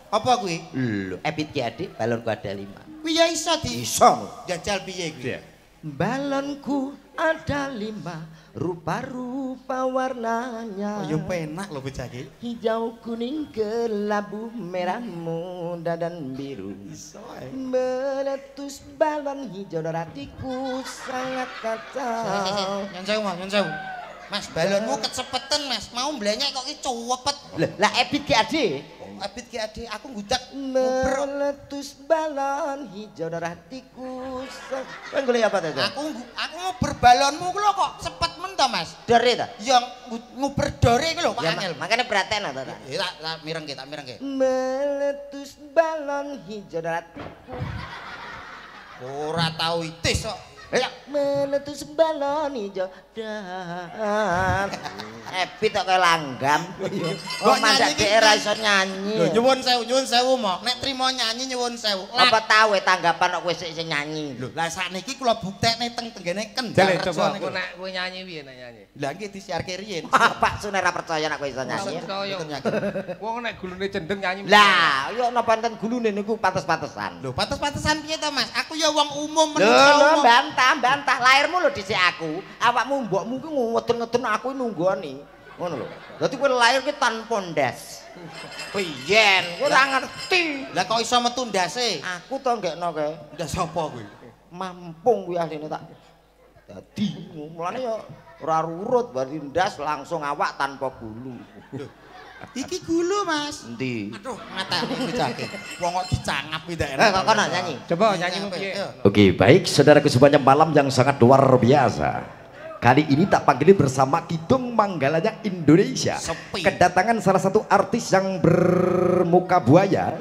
Apa kuwi?
Lho, Epit ki adik, balonku ada 5.
Kuwi ya iso di
Iso.
jajal piye kuwi?
Balonku ada 5, rupa-rupa warnanya.
Oh, ya penak lho bocah ki.
Hijau, kuning, kelabu, merah, muda dan biru.
Iso
Meletus balon hijau dan hatiku sangat kacau.
Nyun sewu, nyun sewu. Mas, balonmu kecepetan, Mas. Mau mblenyek kok ki cuwepet.
Lah Epit ki adik.
Abit ki ade aku ngudak ngobrol.
Meletus balon hijau dan hatiku. Kan golek apa to?
Aku nguber balonmu ku lho kok cepet men to, Mas.
Dore ta?
Ya nguber dore ku lho, Pak
Ya
Angel.
makane praten to.
Tak mirengke, tak mirengke.
Meletus balon hijau dan hatiku.
Ora tau itis kok.
Ya, meletus balon hijau dan Epit kok kaya langgam. Kok mandak dhek ora iso nyanyi.
Lho nyuwun sewu mo. Nek trimo nyanyi nyuwun sewu.
Apa tau tanggapan kok kowe sik sing nyanyi.
Lho, lah sakniki kula buktekne teng tenggene Kendal.
Jale
Rejo
coba
niku.
aku nek kowe nyanyi piye nek nyanyi?
Lah nggih disiarke riyen.
Pak Sun ora percaya nek kowe iso nyanyi.
Percaya.
Mboten yakin.
Wong nek gulune cendeng nyanyi.
Lah, yo ana panten gulune niku pantes-pantesan.
Lho, pantes-pantesan piye to, Mas? Aku ya wong umum
Lho,
menungso umum.
bantah. Lairmu lho dhisik aku. Awakmu mbokmu ki ngeden-ngeden aku nunggoni. Ngono lho. Dadi kowe lair ki tanpa ndas. Piyen, kowe ora ngerti.
Lah kok iso metu ndase?
Aku to nggekno kowe.
Ndas sapa kuwi?
Mampung kuwi asline tak. Dadi mulane yo ora urut berarti ndas langsung awak tanpa gulu.
Iki gulu, Mas.
Endi?
Aduh, ngatane bocahke. Wong kok dicangap iki ndak enak.
Kok kono nyanyi.
Coba nyanyimu piye?
Oke, baik saudaraku semuanya, malam yang sangat luar biasa. Kali ini tak panggil bersama Kidung Manggalanya Indonesia.
Sepi.
Kedatangan salah satu artis yang bermuka buaya.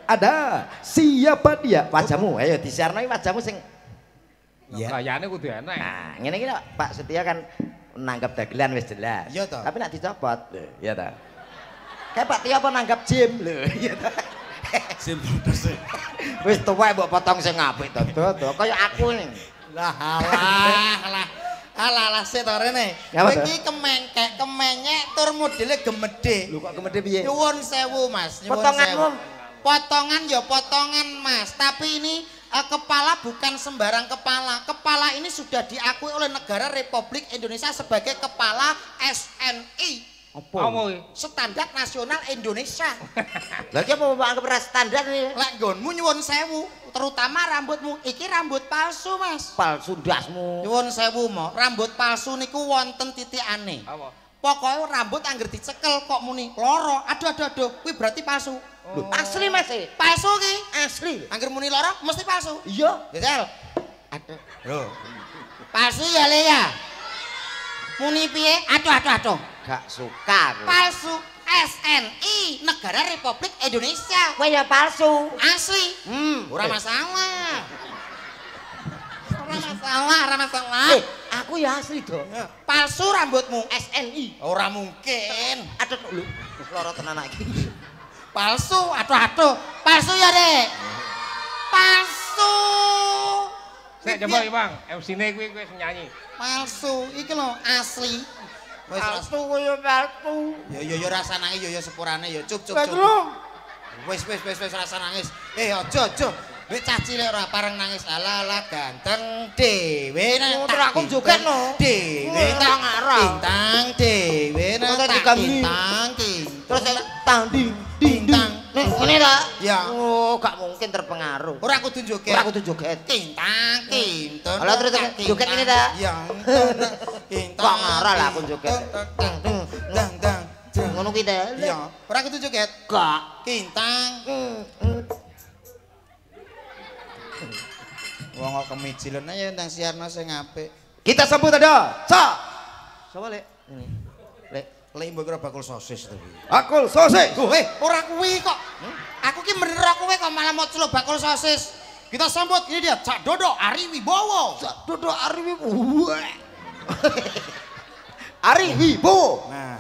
Ada siapa dia? Wajahmu, ayo disiarno wajahmu sing.
Iya.
Gayane kudu enak.
Nah, ngene iki lho, Pak Setia kan nanggap dagelan wis jelas.
Iya toh.
Tapi nak dicopot, lho, iya ta. Kayak Pak Tio apa nanggap gym lho, iya ta.
Sim terus.
Wis tuwek mbok potong sing apik to, kaya aku nih.
Lah alah. Alah sik to rene. Kowe iki kemengkek, kemenyek tur modele gemedhe.
Lho kok gemedhe piye?
Nyuwun sewu Mas, nyuwun
Potonganmu?
sewu. Potongan ya potongan Mas, tapi ini kepala bukan sembarang kepala. Kepala ini sudah diakui oleh negara Republik Indonesia sebagai kepala SNI.
Apa?
Standar Nasional Indonesia.
Lagi apa Bapak anggap ras standar ini?
Lek nggonmu nyuwun sewu, terutama rambutmu. Iki rambut palsu, Mas.
Palsu ndasmu.
Nyuwun sewu mo, rambut palsu niku wonten titikane.
Apa?
Pokoknya rambut angger dicekel kok muni loro. Aduh, kuwi berarti palsu.
Loh, asli Mas.
Palsu ki?
Asli.
Angger muni loro mesti palsu.
Iya.
Gesel.
Aduh.
Lho. Palsu ya Le ya. Muni piye? Aduh.
Gak suka aku.
Palsu. SNI Negara Republik Indonesia.
Kowe ya palsu.
Asli. Ora masalah. Ora masalah.
Aku ya asli do.
Palsu rambutmu.
SNI.
Ora mungkin.
Aduh lho. Loro tenan iki.
Palsu. Aduh. Palsu ya, Dek. Palsu.
Sik coba iki, Bang. MC-ne kuwi wis nyanyi.
Palsu. Iki lho asli. Wis
Palsu koyo palsu.
Ya rasa nangis ya sepurane ya cup. Wis rasa nangis. Aja. Wis cah cilik ora pareng nangis. Ala ganteng dhewe nang.
Terus aku joget no.
Dhewe
Ora ngarah.
bintang dhewe nang. Bintang.
Terus tang ding
Bintang.
Ngene ta?
Ya.
Oh, gak mungkin terpengaruh.
Ora kudu joget.
Ora kudu joget.
Bintang.
Alah, terus joget ini ta?
Ya.
Kok ngarah lah aku joget.
Dang.
Ngono kuwi ta?
Iya, ora kudu joget.
Gak.
Kintang. Wong kok kemijilen ae ndang siarno sing apik.
Kita sambut ada. Coba Lek. Ini.
Lek mbok kira bakul sosis to.
Bakul sosis.
Ora kuwi kok. Aku ki bener kowe kok malah mau celuk bakul sosis. Kita sambut ini dia Cak Dodo Ari Wibowo.
Cak Dodo Ari Wibowo. Ari Wibowo.
Nah.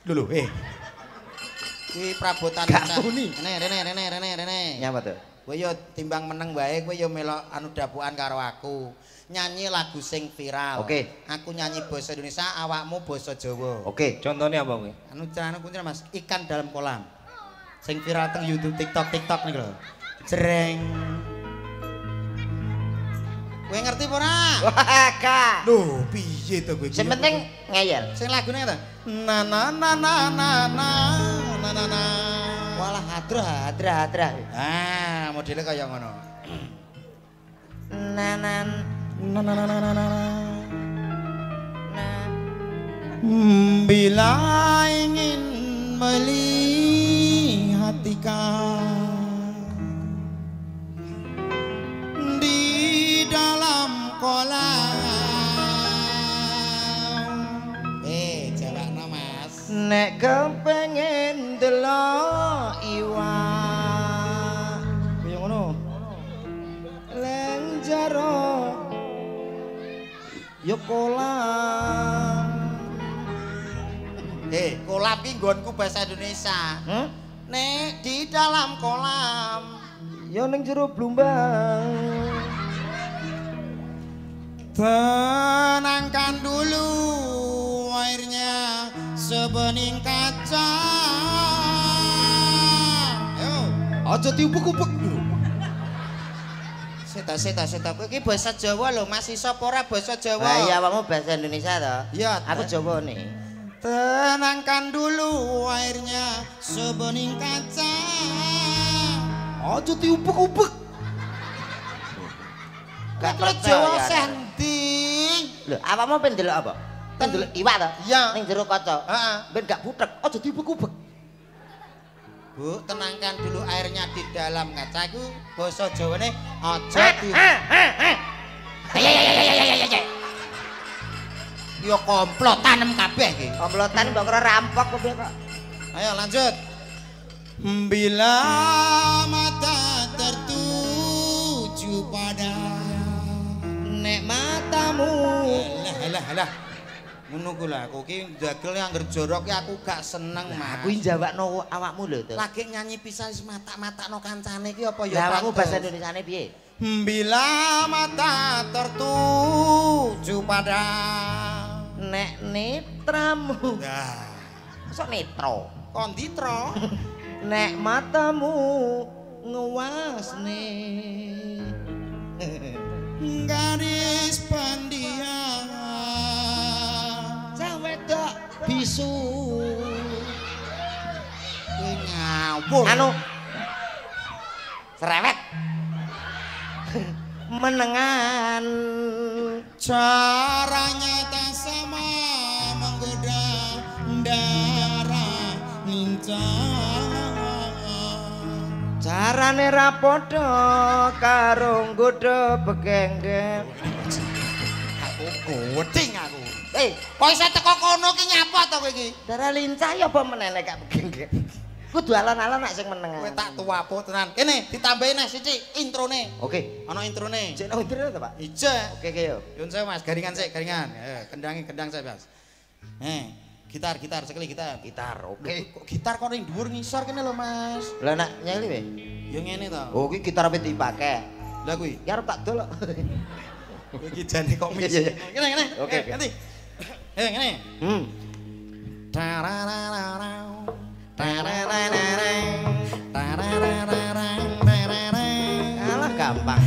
Lho. Kuwi prabotan Rene.
Nyapa tuh?
Kowe yo timbang meneng wae kowe yo melok anu dapukan karo aku. Nyanyi lagu sing viral.
Oke.
Aku nyanyi basa Indonesia, awakmu basa Jawa.
Oke.
Contohnya apa kuwi?
Anu kunci Mas, ikan dalam kolam. Sing viral teng YouTube, TikTok niku lho. Jreng. Kowe ngerti apa ora?
Wah, Kak.
Lho, piye to kowe?
Sing penting ngeyel.
Sing lagune ta? Na.
Walah hadra.
Ah, modele kaya ngono.
Nanan.
Bila ingin melihat ikan di dalam kolam. Jawabno Mas.
Nek kepengen delok iwak. Kaya ngono. Lenjaro. Yo kolam.
Kolam ki nggonku bahasa Indonesia. Nek di dalam kolam.
Yo ning jero blumbang.
Tenangkan dulu airnya sebening kaca. Ayo,
Aja diupek-upek lho.
Seta. Kowe iki basa Jawa lho, Mas iso apa ora basa Jawa?
Lah iya awakmu bahasa Indonesia to?
Iya.
Aku Jawa nih.
Tenangkan dulu airnya sebening kaca.
Aja diupek-upek.
Gak
percaya,
Jawa
ya.
sendi.
Lho, awakmu pengen delok apa? Pengen delok iwak to?
Iya.
Ning jero kaca.
Heeh.
Ben gak butek, aja diupek-upek.
Bu, tenangkan dulu airnya di dalam kaca iku basa Jawane aja di. Yo komplotan em kabeh iki.
Komplotan mbok ora rampok kok kok.
Ayo lanjut. Bila mata tertuju pada
Nek matamu
Halah. Ngono ku lah, aku ki ndagel angger jorok ki aku gak seneng, Mas.
aku njawabno awakmu lho to.
Lagi nyanyi pisan wis matak-matakno kancane ki apa ya?
Lah awakmu
pantes?
bahasa Indonesiane piye?
Bila mata tertuju pada
nek netramu.
nah
Sok netro.
konditro
Nek matamu ngewasne.
gadis pendiam
Sawedok bisu.
ngawur
Anu cerewet. Menengan
caranya tak sama menggoda darah nincang
carane ra padha karo nggodha begenggen.
aku goding aku kok iso teko kono ki nyapa to kowe iki
Darah lincah ya apa menene kak begenggen. Kudu alon-alon nek sing menengan.
kowe tak tuwapo tenan kene ditambahi nek sithik introne
Oke.
ana introne
Cek nang intro ta, Pak?
ije
Oke yo.
yun saya mas garingan sik garingan kendang saya mas gitar sekali gitar
Gitar, oke.
kok gitar kok ning dhuwur ngisor kene lho mas
Lah nak nyeli we.
yo ngene to
Oh, iki gitar apa dipake?
lha kuwi
Ya arep tak dolok.
iki jane kok mis
Iya, iya.
kene
Oke, oke.
nanti ngene
Alah gampang.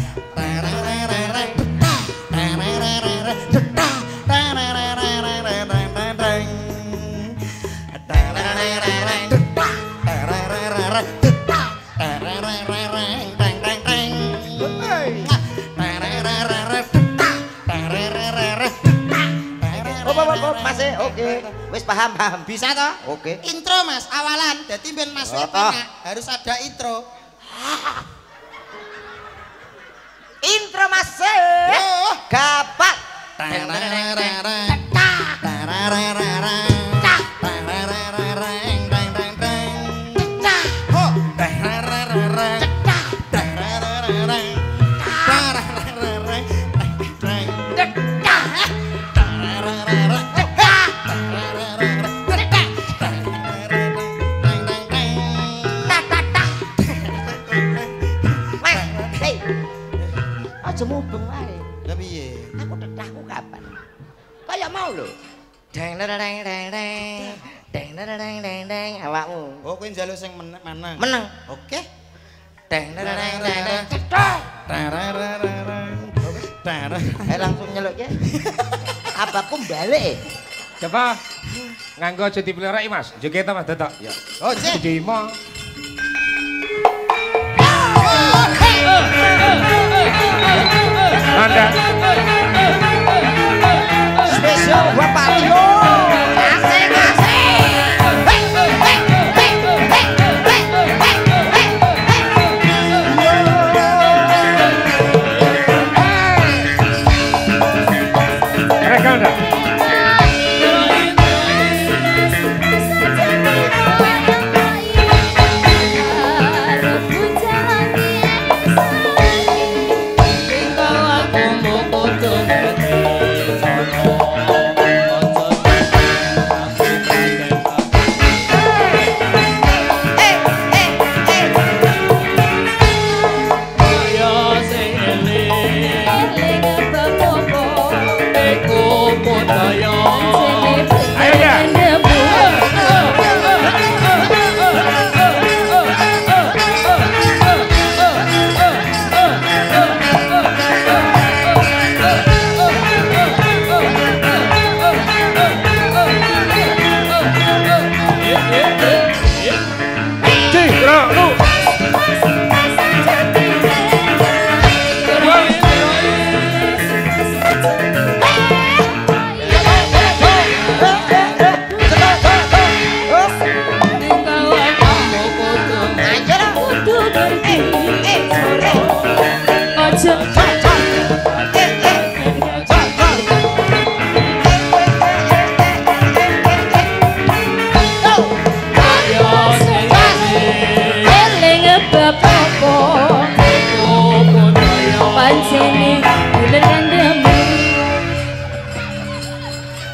Oh, Mas, oke. Wis paham.
bisa toh
Oke.
intro mas awalan jadi ben mas
Oh,
enak harus ada intro
Intro Mas.
Yo.
Gapak. Mas, hei. Aja mubeng wae.
Lah piye?
Aku tetahku kapan? Kayak mau lho. Deng deng deng deng deng. Deng deng deng deng deng awakmu.
Oh, kowe njaluk sing menang.
Meneng.
Oke.
Deng deng deng deng deng. Langsung nyeluk ya. Abaku balik.
Coba nganggo aja dipelihara Mas. Joget Mas dadak. Ya.
Oh, Cek.
Dimo. Anda
Spesial buat Pak Tio. Asik asik.
mereka Anda. Ayo ya.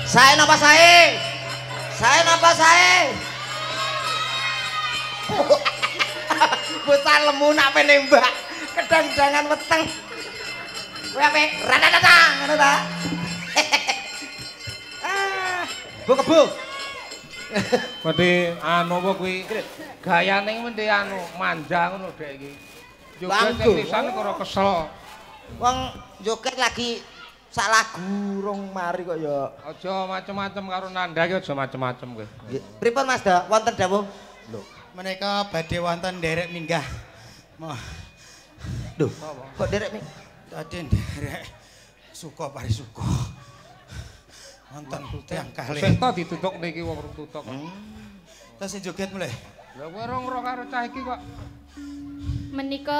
Saya napa saya? Saya napa saya? Bocah lemu nak penembak, kedang-dangan weteng. Kowe ape? Ratatatang ngono ta? Ah, Bu kebu.
Mendhe anu apa kuwi gayane mendhe anu manja ngono dek iki. Joget
Bangku.
pisan karo kesel.
Wong joget lagi sak lagu rong mari kok ya.
Aja macem-macem karo Nanda iki aja macem-macem kowe.
Nggih. Pripun Mas Da? Wonten dawuh? Lho.
Menika badhe wonten derek minggah. Moh,
Lho, kok derek mi?
tadi derek suka parisuka. Wonten tiyang kalih.
Sik to ditutuk niki wong rung tutuk.
Terus sing joget mulai.
Lah kowe rong karo cah iki kok.
Menika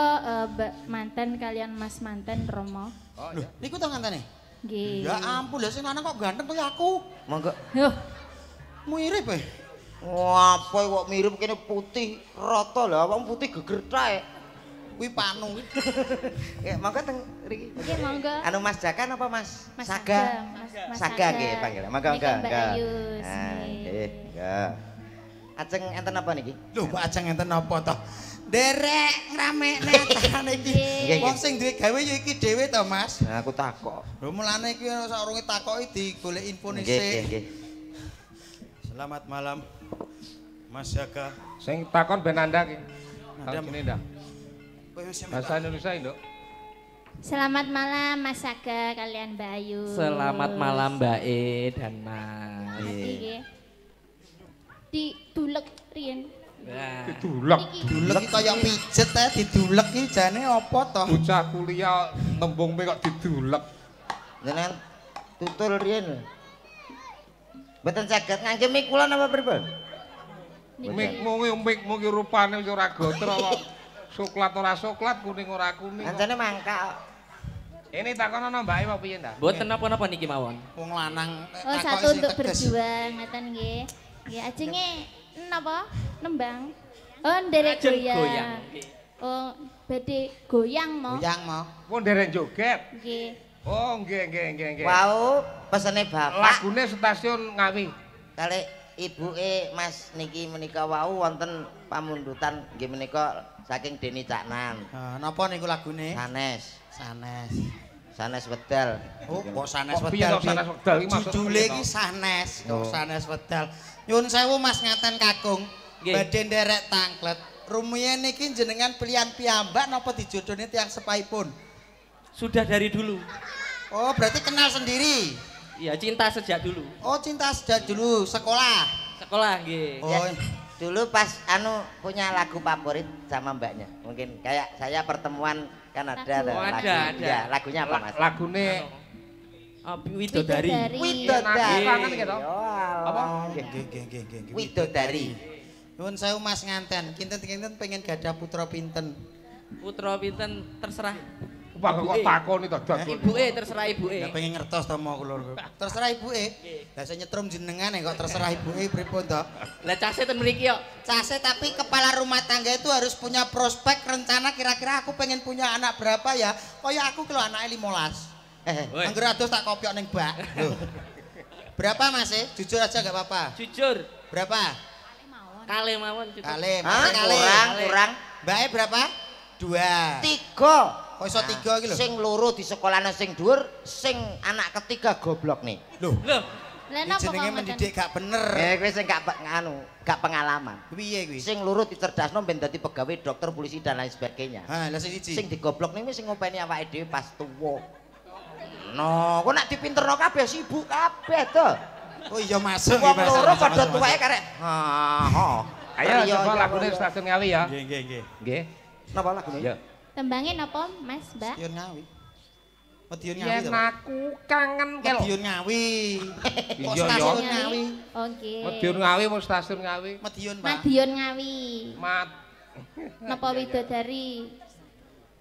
Mbak manten kalian Mas manten Romo.
Oh
Lho,
iya.
niku to ngantene?
Nggih.
Ya ampun, lha sing lanang kok ganteng kaya aku.
Monggo.
Yo,
Mirip e.
Apa kok mirip kene putih rata lho, wong putih geger tae.
Kuwi panu.
Ya, monggo teng mriki.
nggih monggo.
Anu Mas Jakan apa Mas?
Mas
Saga.
Mas
Saga nggih panggilan. Monggo
Niki
monggo.
Mbak
monggo.
Ayus,
Ah,
nggih.
nggih. Ya. Ajeng enten apa niki?
Lho, Pak Ajeng enten apa to? Derek ngramekne acarane iki.
Nggih,
Wong
nggih.
sing duwe gawe ya iki dhewe to, Mas.
Nah, aku takok.
Lho mulane iki saurunge takoki digolek infone
Nggih, nggih,
sik.
nggih.
Selamat malam. Mas Jaka.
Sing takon ben Nanda ki.
Nanda,
Kene ndak.
Kowe wis
Bahasa Indonesia Nduk.
Selamat malam Mas Saga kalian Mbak Ayu.
Selamat malam Mbak E dan Mas.
Nggih. Ditulek riyen.
Nah,
Dulek.
dulek iki kaya pijet ta didulek iki jane apa to?
Bocah kuliah tembung kok didulek.
Jenengan tutul riyen. Mboten saged ngangge mik kula napa pripun?
Mikmu ki rupane wis ora goter apa. Soklat ora soklat, kuning ora kuning.
Ancane mangka.
Ini takon ana Mbak E apa piye ndak?
mboten napa-napa niki mawon.
Wong lanang
Oh,
takoki
satu
sing
untuk
tegas.
berjuang ngeten nggih. Nggih, ajenge napa? Nembang. Oh, nderek
Ajeng
goyang.
goyang.
Oh, badhe goyang mo.
Goyang mau.
Pun dereng joget.
Nggih.
Oh, nggih.
Wau pesene bapak
Lagune stasiun Ngawi.
kali ibuke Mas niki menika wau wonten pamundutan nggih menika saking Deni Caknan.
Napa niku lagune?
Sanes,
Sanes.
sanes wedal.
Oh, kok sanes
Kok piye
wedal.
kok sanes wedal iki maksudnya
Judule
piye
iki
to?
sanes, kok
Oh.
sanes wedal. Nyuwun sewu Mas ngaten Kakung.
Nggih.
Badhe nderek tangklet. Rumiyin niki jenengan pilihan piyambak napa dijodhone tiyang sepaipun?
Sudah dari dulu.
Oh, berarti kenal sendiri.
Iya, cinta sejak dulu.
Oh, cinta sejak dulu sekolah.
Sekolah nggih.
Oh,
Ya, dulu pas anu punya lagu favorit sama mbaknya. Mungkin kayak saya pertemuan kan ada
Lagu.
Oh,
lagu.
ada.
Ya, lagunya apa Mas?
Lagune
Widodari.
Widodari.
Kangen gitu.
Yo,
Apa?
nggih.
nggih.
Widodari.
Nyuwun sewu Mas nganten. Kinten-kinten pengen gadah putra pinten.
Putra pinten terserah.
Wah kok takoni to
Ibuke
dadul.
terserah ibuke.
Ya pengen ngertos to mau kula. Terserah ibuke. Lah sing nyetrum jenengan kok terserah ibuke pripun to?
Lah case ten mriki yo.
Case tapi kepala rumah tangga itu harus punya prospek rencana kira-kira aku pengen punya anak berapa ya? Kaya aku kalau anaknya 15.
Woi.
Angger adus tak kopiok ning bak. Berapa Mas? Jujur aja gak apa-apa.
Jujur,
Berapa?
kalih mawon cukup.
Kali,
Hah?
Mas kali.
Kurang.
Mbake berapa? 2.
3.
Kok iso 3 iki lho?
Sing loro di sekolahane sing dhuwur, sing anak ketiga goblok nih.
Loh,
Loh,
Lah
iki
napa kok
jenenge
ngoten?
mendidik gak bener.
Kowe sing gak gak pengalaman.
Piye kuwi?
Sing loro dicerdasno ben dadi pegawai dokter polisi dan lain sebagainya.
Ha, lah sing siji.
Sing digoblok nih sing ngopeni awake dhewe pas tuwa. No, kok nak dipinterno kabeh sibuk kabeh to.
Oh iya masuk
Wong
Mas.
loro
Masuk,
padha
masuk,
tuweke
masuk.
karek. Ha.
Ayo
Iya,
coba
iya,
lagune
iya.
stasiun Ngawi ya.
Nggih, nggih, nggih.
Nggih.
Napa lagune?
Ya.
Tembangin apa, Mas, Mbak?
Madiun Ngawi. Madiun Ngawi
Yen
to. Pak?
aku kangen kel.
Madiun Ngawi. Kok
Iya,
stasiun
iya.
Ngawi?
Oh, nggih.
Madiun Ngawi mau stasiun Ngawi.
Madiun, Pak.
Madiun Ngawi.
Mat.
Napa widodari?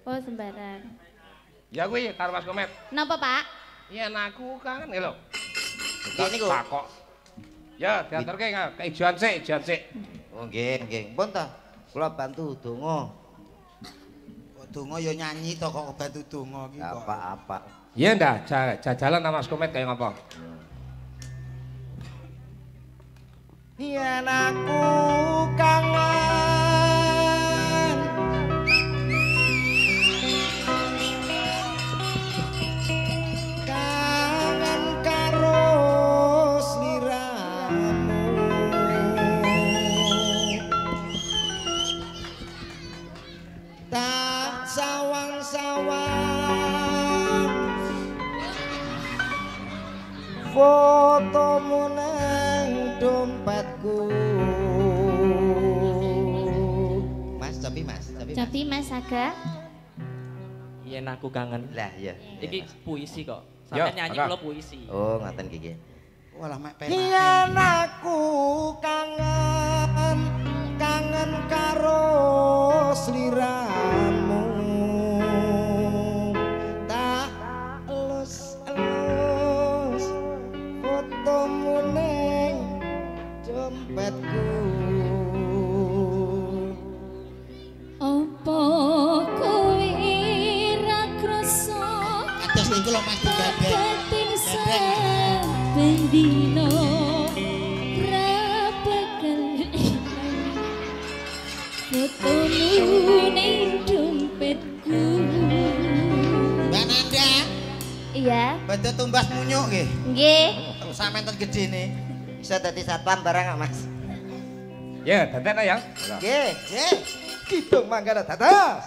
Oh, sembarang.
Ya kuwi karo Mas Komet.
Napa, Pak?
Yen aku kangen lho.
Nggih niku.
Takok. Ya, diantarke ke ijoan sik, ijoan sik.
Oh nggih, nggih. Pun ta. Kula bantu donga.
Kok donga ya nyanyi to kok bantu donga iki kok.
Apa-apa.
Iya ndak, jajalan sama Mas Komet kayak ngapa?
Yen aku kangen
tak sawang-sawang
fotomu nang dompetku.
Mas, cobi mas.
Cobi Mas Aga.
Yen aku kangen.
Lah iya.
Iki puisi kok.
Yo,
Sampe nyanyi
Aga.
kula puisi.
Oh, ngoten iki.
Walah mek penak.
Yen aku kangen karo sliramu tak elus-elus fotomu ning dompetku.
Apa kowe ra krasa
Kados niku lho Mas digandeng.
batin
Gandeng.
saben dino ra bakal fotomu ning dompetku.
Mbak Nanda,
Iya,
badhe tumbas munyuk nggih.
nggih.
Sampeyan ten gedene.
Bisa dadi satpam barang gak, Mas?
Ya, dadak ya.
Nggih, nggih. Kidung manggala dados.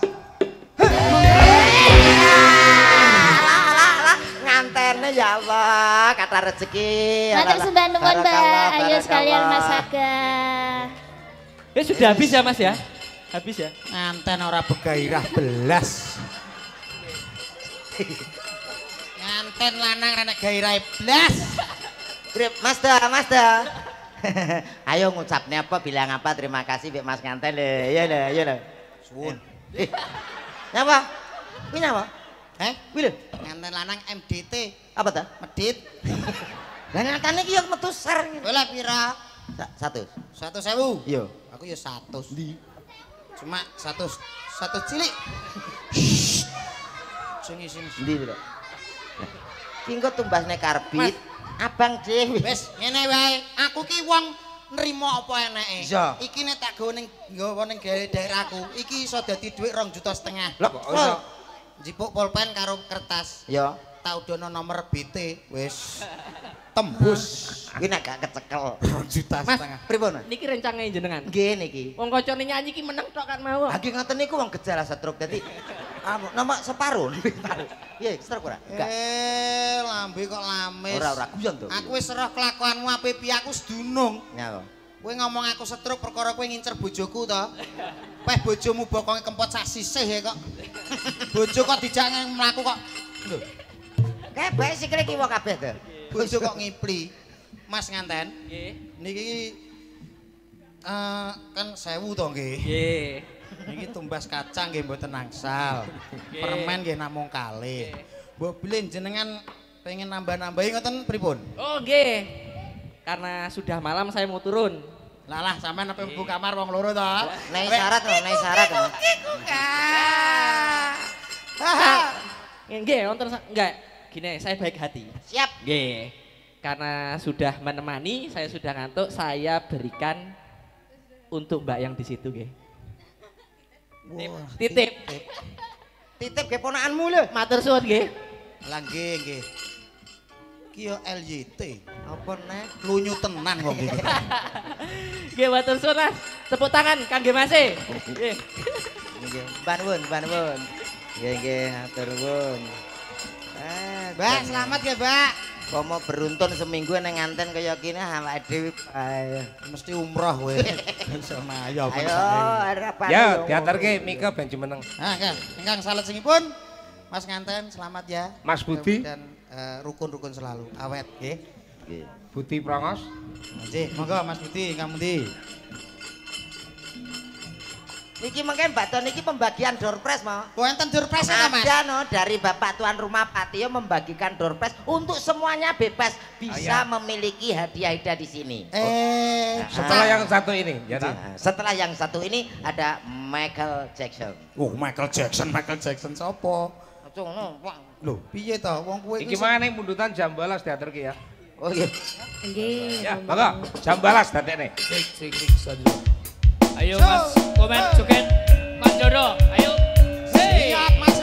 Ngantene ya Allah, kata rezeki.
Matur sembah nuwun, Mbak.
Barakallah,
Ayo sekalian
barakallah.
Mas Aga.
Ya sudah habis ya Mas ya? Habis ya?
Nganten ora begairah belas. Nganten lanang rene gairah blas.
Grip, Mas dah. Ayo ngucapnya apa, bilang apa, terima kasih Bik Mas nganten le. Iya le.
Suwun.
Nyapa? Kuwi nyapa? Kuwi lho.
Nganten lanang MDT,
Apa ta?
medit.
Lah ngantene iki yo metu ser.
Kowe lah pira?
100.
100.000.
Iya.
Aku ya 100. Cuma 100 cilik. Sing isin.
Endi lho? Ki engko tumbasne karbit, abang dhewe.
Wis ngene wae, aku ki wong nrimo apa eneke.
Iya.
Iki nek tak gawa ning daerahku, iki iso dadi dhuwit 2,5 juta.
Lho, kok iso?
Jipuk pulpen karo kertas.
Ya.
Tak udono nomor BT, wis tembus
Kuwi nek gak kecekel.
2,5 juta.
Mas,
Pripun?
niki rencangnya jenengan.
Nggih niki.
Wong kancane nyanyi ki meneng tok kan mau.
Lagi ngoten niku wong gejala stroke dadi nama separuh. Iya, stroke ora? Enggak.
Lambe kok lamis.
Ora guyon to.
Aku wis roh kelakuanmu ape piye aku sedunung.
Nyapa?
Kowe ngomong aku stroke perkara kowe ngincer bojoku to. Peh bojomu bokonge kempot sak sisih ya kok. Bojo kok dijak mlaku kok. Lho,
Kayak bae sikile kiwa kabeh to.
bojo kok ngipli. Mas nganten.
Nggih.
Niki kan 1000 to nggih.
Nggih.
Niki tumbas kacang nggih mboten angsal.
Nggih.
Permen nggih namung kalih. Mbok bilih jenengan pengen nambah-nambahi ngoten pripun?
Oh nggih. Karena sudah malam saya mau turun.
Lah sampean apa mlebu kamar wong loro to?
Naik syarat lho, naik syarat.
Nggih, wonten enggak. Gini, saya baik hati.
Siap.
Nggih. Karena sudah menemani, saya sudah ngantuk, saya berikan untuk Mbak yang di situ nggih. Titip.
Titip ke ponakanmu lho.
Matur suwun nggih.
Lah nggih nggih. Ki yo LYT.
Apa nek?
Lunyu tenan kok iki.
Nggih, matur suwun Mas. Tepuk tangan kangge Mas e. Nggih.
Nggih, ban wun. Nggih, atur wun.
Mbak, selamat ya, Mbak.
Komo beruntun seminggu nang nganten kaya kene awake dhewe ae.
Mesti umroh kowe. Iso mayo.
Ayo, arep apa?
Ya, diantarke Mika ben jumeneng.
Nah, kan, ingkang salajengipun Mas nganten selamat ya.
Mas Budi.
Dan rukun-rukun selalu awet nggih.
Nggih.
Budi Prangos.
Nggih, monggo Mas Budi ingkang pundi?
Niki mengke Mbak Ton niki pembagian door prize mau.
Wonten surprise ta, Mas?
Ada no dari Bapak tuan rumah Patio membagikan door prize untuk semuanya bebas bisa memiliki hadiah-hadiah di sini.
Setelah yang satu ini, ya tak?
Nah, setelah yang satu ini ada Michael Jackson.
Michael Jackson sapa?
Langsung no, Pak.
Lho, piye to wong kowe
Iki mana mundutan jam balas diaturke ya.
Oh iya.
Nggih.
Ya, monggo jam balas dadekne.
Ayo Mas, komen joget Mas Jodo. Ayo.
Siap, Mas.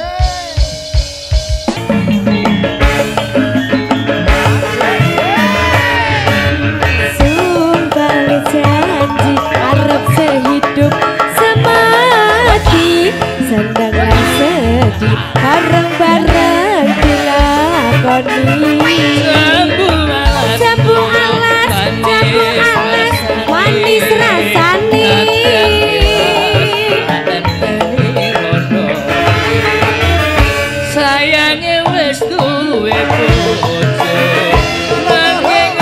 Sumpah janji arep sehidup semati.
bareng-bareng dilakoni. Jambu alas, manis rasane.
Sayange wis duwe bojo nanging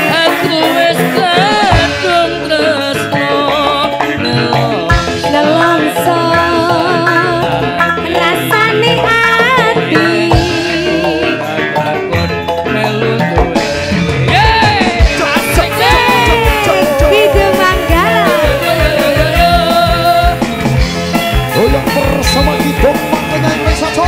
aku wis kadung tresno
Nelongso rasane ati
melu duwe
Hidup Manggala
Goyang bersama kita penyanyi Mesaco.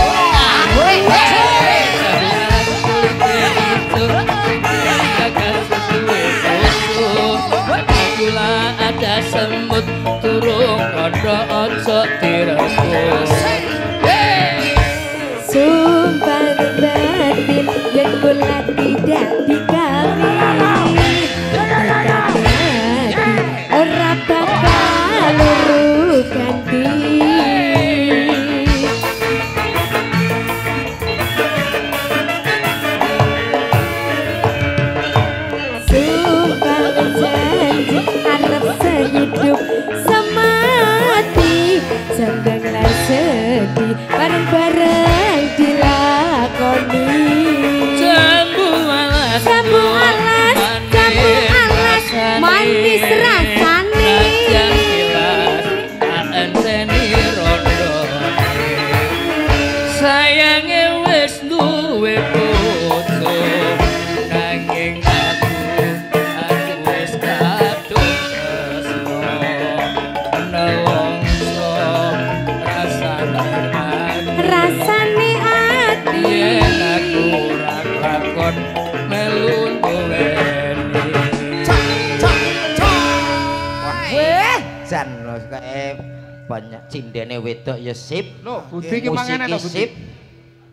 ada semut turung kodho aja direbus
Sumpah batin yang kula tidak dikali Ora bakal luru ganti Sumpah janji harap sehidup semati Sendanglah sedih bareng-bareng dilakoni
jambu alas
Jambu alas, manis rasane
Najan kilas anteni rondo sayange wis duwe bojo nanging aku wis kadung tresno nelongso rasane
ati
yen aku ora lakon melu duweni
Weh, jan lho kae banyak cindene wedok ya sip.
Lho, Budi ki mangane to Budi.
Sip.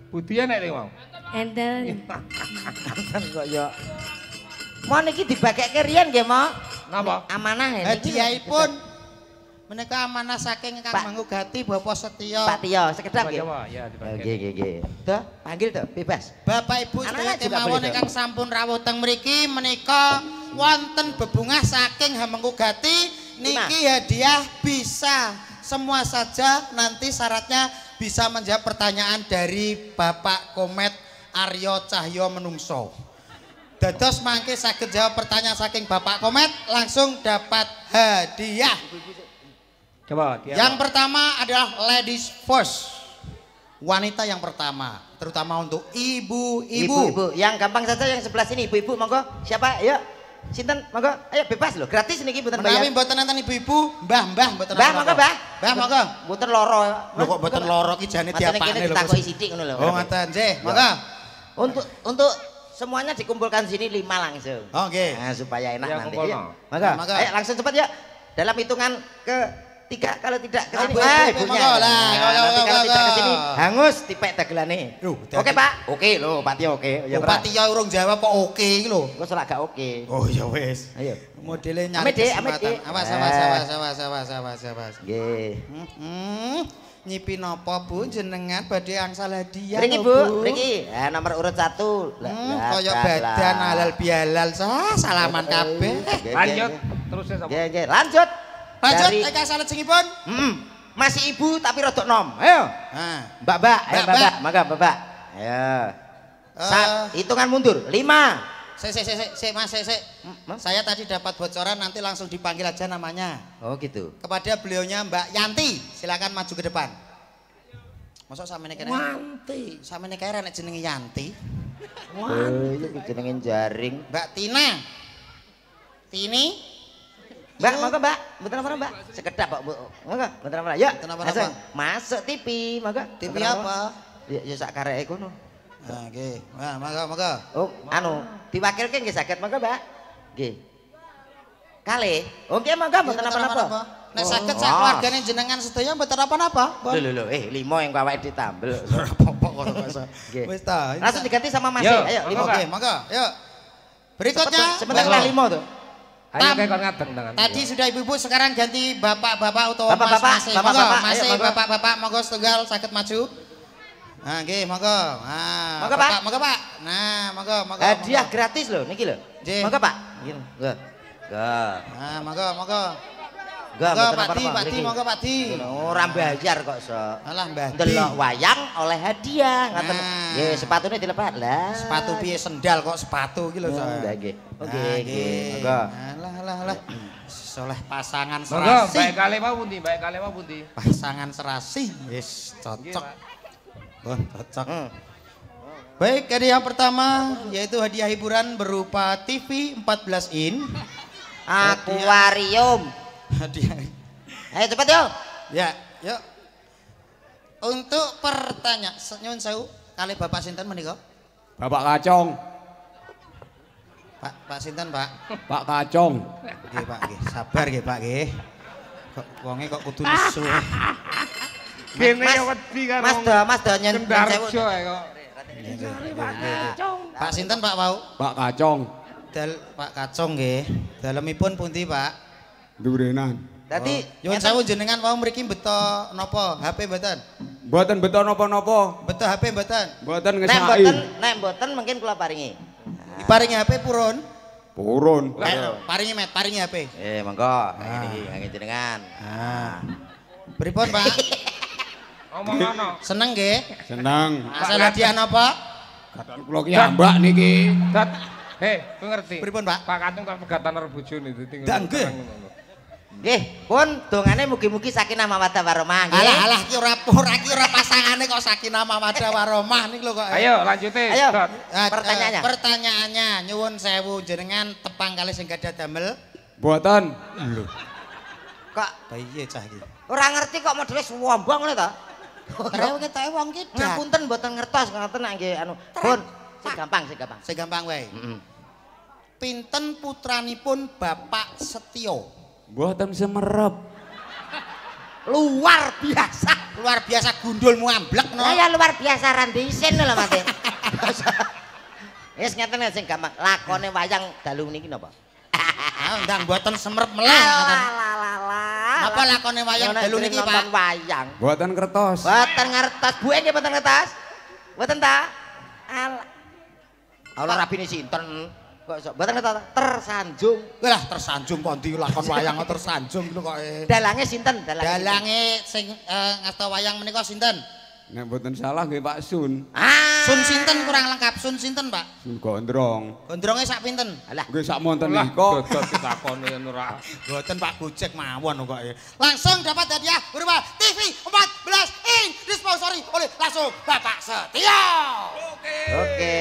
Budi enek ning mau.
Enten
Kan kok ya. Mau niki dibakekke riyen nggih, Mo?
Napa?
Amanah ya niki.
Hadiahipun menika amanah saking Kang Manggugati Bapak Setyo.
Pak Tio, sekedap nggih.
Ya, dipakai.
Nggih. Tuh, panggil tuh, bebas.
Bapak Ibu
Anak-anak
sedaya
juga
kemawon
boleh,
ingkang sampun rawuh teng mriki menika wonten bebungah saking Hamengkugati niki hadiah bisa semua saja nanti syaratnya bisa menjawab pertanyaan dari Bapak Komet Aryo Cahyo Menungso. Dados mangke saged jawab pertanyaan saking Bapak Komet langsung dapat hadiah.
Coba.
Yang pertama adalah ladies first. Wanita yang pertama, terutama untuk ibu-ibu.
Ibu-ibu, yang gampang saja yang sebelah sini, ibu-ibu monggo. Siapa? Ayo. Sinten monggo. Ayo bebas loh, gratis niki mboten bayar.
Menawi mboten enten ibu-ibu, mbah mboten
Mbah monggo, Mbah.
Mbah monggo.
Mboten loro.
Lho kok mboten loro ki jane diapakne lho.
Ditakoki sithik ngono lho.
Oh ngoten, nggih. Monggo.
Untuk semuanya dikumpulkan sini 5 langsung.
Oh nggih.
Nah, supaya enak
Ya,
nanti.
kumpul,
Ayo.
no.
Monggo.
Monggo.
Ayo langsung cepat ya. Dalam hitungan ke 3 kalau tidak ke sini.
Ibu-ibu,
Ibunya.
monggo lah.
Nah, nanti kalau tidak ke sini
Monggo.
hangus dipek dagelane. Oke, Pak. Oke lho, Pak Tio oke. Ya,
Pak Tio urung jawab kok oke iki lho.
Kok salah gak oke.
Oh ya wis.
Ayo.
Modele nyari
Amit, Dek,
kesempatan.
Amit, Dek.
Awas.
Nggih.
Nyipi napa Bu jenengan badhe angsal hadiah
Mriki,
lho,
Bu. Mriki. Nomor urut 1.
Kaya badan halal bihalal salaman kabeh.
Lanjut. Terus ya sapa?
Nggih. Lanjut.
Lanjut
Dari-
ingkang salajengipun.
Masih ibu tapi rodok nom. Ayo.
Nah,
Mbak. Ayo
Mbak.
Mbak. Mangga Mbak. Ayo. Hitungan mundur. 5.
Mas, saya tadi dapat bocoran nanti langsung dipanggil aja namanya.
Oh gitu.
Kepada beliaunya Mbak Yanti, silakan maju ke depan. Masuk samene kene?
Wanti.
Samene kene nek jenenge Yanti.
Wanti. Iki jenenge jaring.
Mbak Tina. Tini.
Mbak, mangga Mbak. Mboten apa Mbak. Sekedap Pak, Bu. Mangga, mboten apa. Yuk.
Mboten apa-apa.
Langsung masuk TV, mangga.
TV apa?
Ya sak kareke kono.
Nah, nggih. Nah, monggo.
Oh, diwakilke nggih saged mangga, Mbak. Nggih. Kalih. Oh, nggih mangga mboten apa-apa.
Nek saged sak keluargane jenengan sedaya mboten apa-apa.
Lho, 5 yang awake ditambel.
Apa kok iso.
Nggih.
Wis ta.
Langsung diganti sama Mas.
Yo,
Ayo, 5.
Oke, monggo. Yuk. Berikutnya.
Sebentar lah 5 tuh.
Ayo kayak kon ngadeng tangan.
Tadi sudah ibu-ibu, sekarang ganti bapak-bapak utawa
Bapak-bapak,
mas-mas.
bapak-bapak,
Mas,
ayo, monggo.
bapak-bapak monggo setunggal saged maju. Nah, nggih, monggo. Nah,
Monggo, Pak.
Bapak, monggo, Pak. Nah, monggo, monggo.
Hadiah
monggo.
gratis loh niki lho.
Nggih.
Monggo Pak. Nggih. Nggih. Nggih.
Nah, monggo, monggo.
Nggih,
Monggo,
mboten
Pak Di,
apa-apa
Pak Di,
niki.
monggo, Pak Di.
Ora bayar kok, Sok.
Alah, Mbah Di.
Delok wayang oleh hadiah ngoten.
Nah.
Nggih, sepatune dilepas lah.
Sepatu piye sendal kok sepatu iki lho, Sok.
Nggih, nggih.
Nah,
Oke, nggih. Monggo.
Alah, alah, alah. Soleh pasangan
Monggo,
serasi.
baik kali mau pundi, baik kali mau pundi.
Pasangan serasi. Wis cocok.
Pak.
Wah, cocok. Baik, hadiah yang pertama yaitu hadiah hiburan berupa TV 14 in.
Akuarium.
Hadiah.
Ayo cepet yo.
Ya, yuk. Untuk pertanyaan, nyuwun sewu, kali Bapak sinten menika?
Bapak Kacong.
Pak sinten, Pak?
Pak Kacong.
Nggih, Pak, nggih. Sabar nggih, Pak, nggih. Kok wonge kok kudu nesu.
Kene
Mas-
yo wedi karo.
Mas do nyen
Kendarjo ae kok.
Pak sinten, Pak wau?
Pak Kacong.
Pak Kacong nggih. Dalemipun pundi, Pak?
Durenan.
Dadi
Nyuwun sewu jenengan wau mriki beto napa? HP mboten?
Mboten beto napa-napa.
Beto HP mboten?
Mboten
nek
ngesaki.
mboten mungkin kula paringi.
Paringi HP purun?
Purun.
Paringi Met, paringi HP.
Monggo, niki nggih jenengan.
Nah. Pripun, Pak?
Omong ono.
Seneng nggih?
Seneng.
Asal hadiah napa?
Kadang kula ki ambak niki.
Dat. Kowe ngerti?
Pripun, Pak?
Pak Katung tak pegatan karo bojone itu tinggal.
Ndak, nggih.
Nggih, pun dongane mugi-mugi sakinah mawaddah warahmah nggih.
Alah ki ora ki ora pasangane kok sakinah mawaddah warahmah niku lho kok.
Ayo lanjute.
Ayo.
Dot.
Pertanyaannya.
Pertanyaannya nyuwun sewu jenengan tepang kali sing gadah damel.
Mboten.
Lho,
Kok
piye cah iki?
ora ngerti kok modele suwombong ngene to?
Terus ketoke wong ki dak.
Ngapunten mboten ngertos ngoten nek nggih anu. Pun sing gampang, sing gampang.
Sing gampang wae.
Heeh.
Pinten putranipun Bapak Setio?
Mboten semerep.
Luar biasa.
Luar biasa gundulmu amblek no.
Lah ya luar biasa randisin lho Mas. Wis ngeten sing gampang. Lakone wayang dalu niki napa?
Ah, ndang mboten semerep meleh ngoten. Napa lakone wayang dalu niki, Pak?
Nonton wayang.
Mboten kertos.
Mboten ngertos. Buwe nggih mboten ngertos. Mboten ta? Alah. Allah rabine sinten? Kok iso mboten ngertos? Tersanjung.
Lah tersanjung kok ndi lakon wayang kok tersanjung lho kok.
Dalange sinten?
Dalange sing ngasta wayang menika sinten?
Nek mboten salah nggih Pak Sun.
Sun sinten kurang lengkap. Sun sinten, Pak?
Sun Gondrong.
Gondronge sak pinten?
Alah.
Nggih sak monten
Lah
nika.
dodot ditakoni ora.
Mboten Pak Gojek mawon kok. Langsung dapat hadiah berupa TV 14 inch disponsori oleh langsung Bapak Setio.
Oke,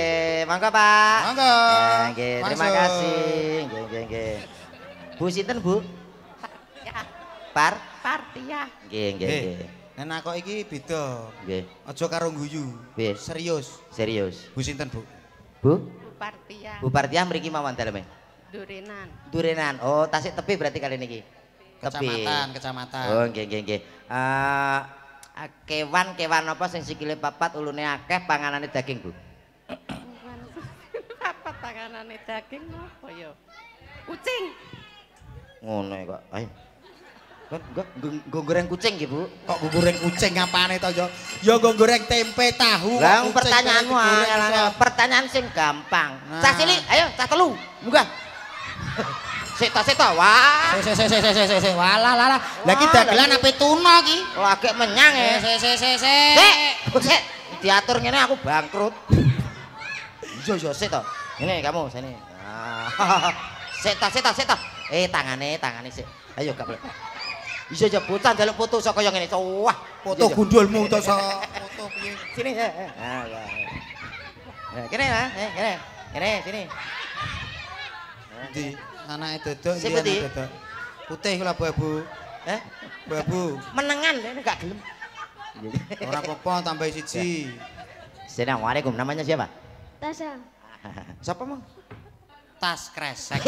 mangga Pak.
Monggo.
Ya, nggih, terima
Langsung.
kasih. Nggih. Bu sinten, Bu? Par?
Partia.
Nggih, nggih.
Nek kok iki beda.
Nggih.
Aja karo guyu.
Nggih.
Serius.
Serius.
Bu sinten, Bu?
Bu?
Partia.
Bu Partia mriki mawon daleme.
Durenan.
Durenan. Oh, Tasik Tepi berarti kali niki.
Kecamatan.
Oh, nggih. Kewan apa sing sikile papat ulune akeh panganane daging, Bu?
Apa tanganane daging apa ya? Kucing.
Ngono kok. Ayo. Nggo goreng kucing nggih, Bu.
Kok goreng kucing ngapane to yo? Ya nggo goreng tempe tahu.
Lah
kok kucing
pertanyaanmu
goreng
angel,
iso.
pertanyaan sing gampang.
Nah.
Cah cilik, ayo cah telu. Munggah. Sik ta. Wah.
Se. Walah. Lah ki dagelan ape tuna ki?
Lagi menyang ya.
Se.
Sik. Diatur ngene aku bangkrut. Yo sik to. Ini kamu sini. Ah. Sik ta. Tangane sik. Ayo gak boleh. Iso aja bocah njaluk foto saka kaya ngene. Wah,
Foto gundulmu to foto piye?
sini. Kene ya, kene sini.
Ndi anake dodok
Sing
ndi
putih?
anake dodok? Putih kula abu-abu. Abu-abu.
Menengan ini gak gelem.
Ora apa-apa tambah siji.
Assalamualaikum, namanya siapa?
Tasya.
Siapa, Mang?
Tas kresek.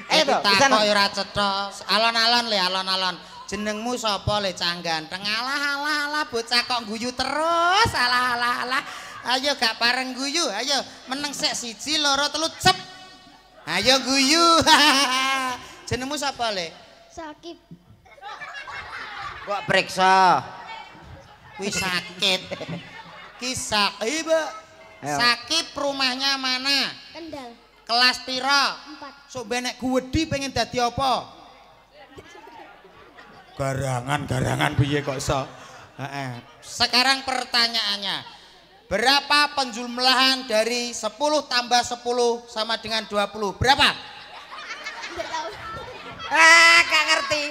Ayo toh,
tak
pisan.
kok ora cetha. Alon-alon. Jenengmu sapa le cah ganteng? Alah bocah kok guyu terus. Alah. Ayo gak pareng guyu. Ayo meneng sik 1 2 3 cep. Ayo guyu. Jenengmu sapa, Le?
Sakit.
Kok periksa?
Kuwi sakit. Ki sakit. Sakit rumahnya mana?
Kendal.
Kelas piro?
4.
Sok benek guwedi pengen dadi apa? Garangan piye kok iso? Heeh. Sekarang pertanyaannya. Berapa penjumlahan dari 10 tambah 10 sama dengan 20? Berapa?
Enggak tahu.
Gak ngerti.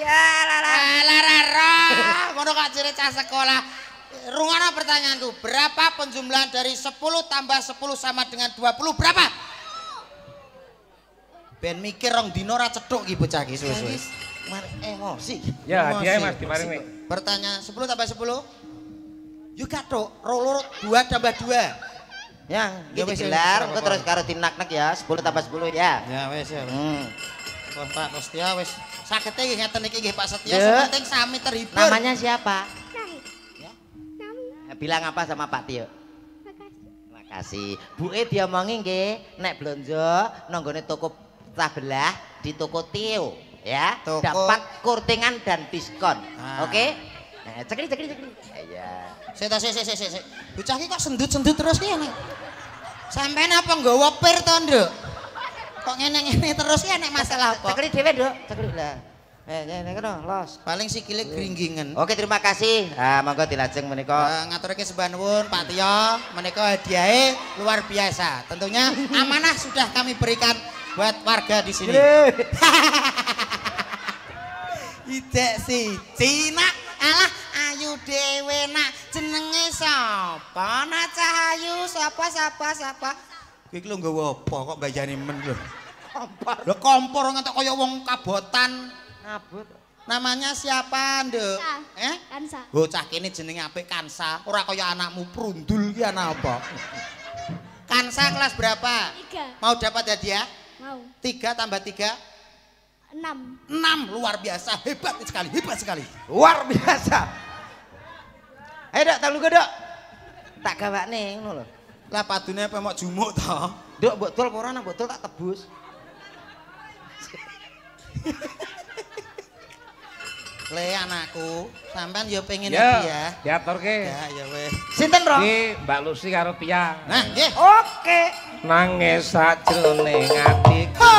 Ngono kok ciri cah sekolah. Rungono pertanyaanku. Berapa penjumlahan dari 10 tambah 10 sama dengan 20? Berapa? Ben mikir rong dino ra cethuk iki bocah iki suwe-suwe.
Emosi.
Ya, dia Mas diparingi.
Pertanyaan 10 tambah 10. Yuk kathuk, loro 2 tambah 2.
Ya,
Ya,
iki
wis,
digelar
wis,
engko
apa-apa.
terus karo tinak-nak ya, 10 tambah 10 ya.
Ya wis ya. Wah Pak Setia wis sakete nggih ngeten iki nggih Pak Setia,
Ya.
sing penting sami terhibur.
Namanya siapa?
Ya.
Bilang apa sama Pak Tio? Makasih. Bu diomongi nggih, nek blonjo nang nggone toko sebelah di toko Tio ya,
Toko.
dapat kurtingan dan diskon.
Ah.
Oke? Nah, cekri. Ya.
Sik. Bocah iki kok sendut-sendut terus ki nek. Sampeyan apa nggawa pir to, Nduk? Kok ngene-ngene terus ki nek masalah apa?
Cekri dhewe, Nduk. Cekri lah. Kono, los.
Paling sikile gringgingen.
Oke, terima kasih. Monggo dilajeng menika.
Ngaturke sembah nuwun Pak Tio, menika hadiahe luar biasa. Tentunya amanah sudah kami berikan buat warga di sini. Ijek siji nak, alah ayu dhewe nak, jenenge sapa? Nak Cahayu, sapa? Kowe iki lho nggawa apa kok mbayani men lho. Kompor. Lho kompor ngentek kaya wong kabotan.
Ngabut.
Namanya siapa, Nduk?
Kansa.
Bocah kene jenenge apik Kansa, ora kaya anakmu Prundul ki anak apa? Kansa kelas berapa?
3.
Mau dapat hadiah?
Mau.
3 tambah 3
6.
6, luar biasa, hebat sekali.
Luar biasa. Ayo Dok, talu Dok. Tak gawakne ngono lho.
Lah padune apa mok jumuk to?
Dok, botol apa ora nang botol tak tebus.
Le anakku, sampean ya pengen
Ya,
hadiah.
diaturke.
Ya wis.
Sinten, Bro?
Iki Mbak Lucy karo Tia.
Nah, nggih.
Oke.
Nangis sajroning atiku.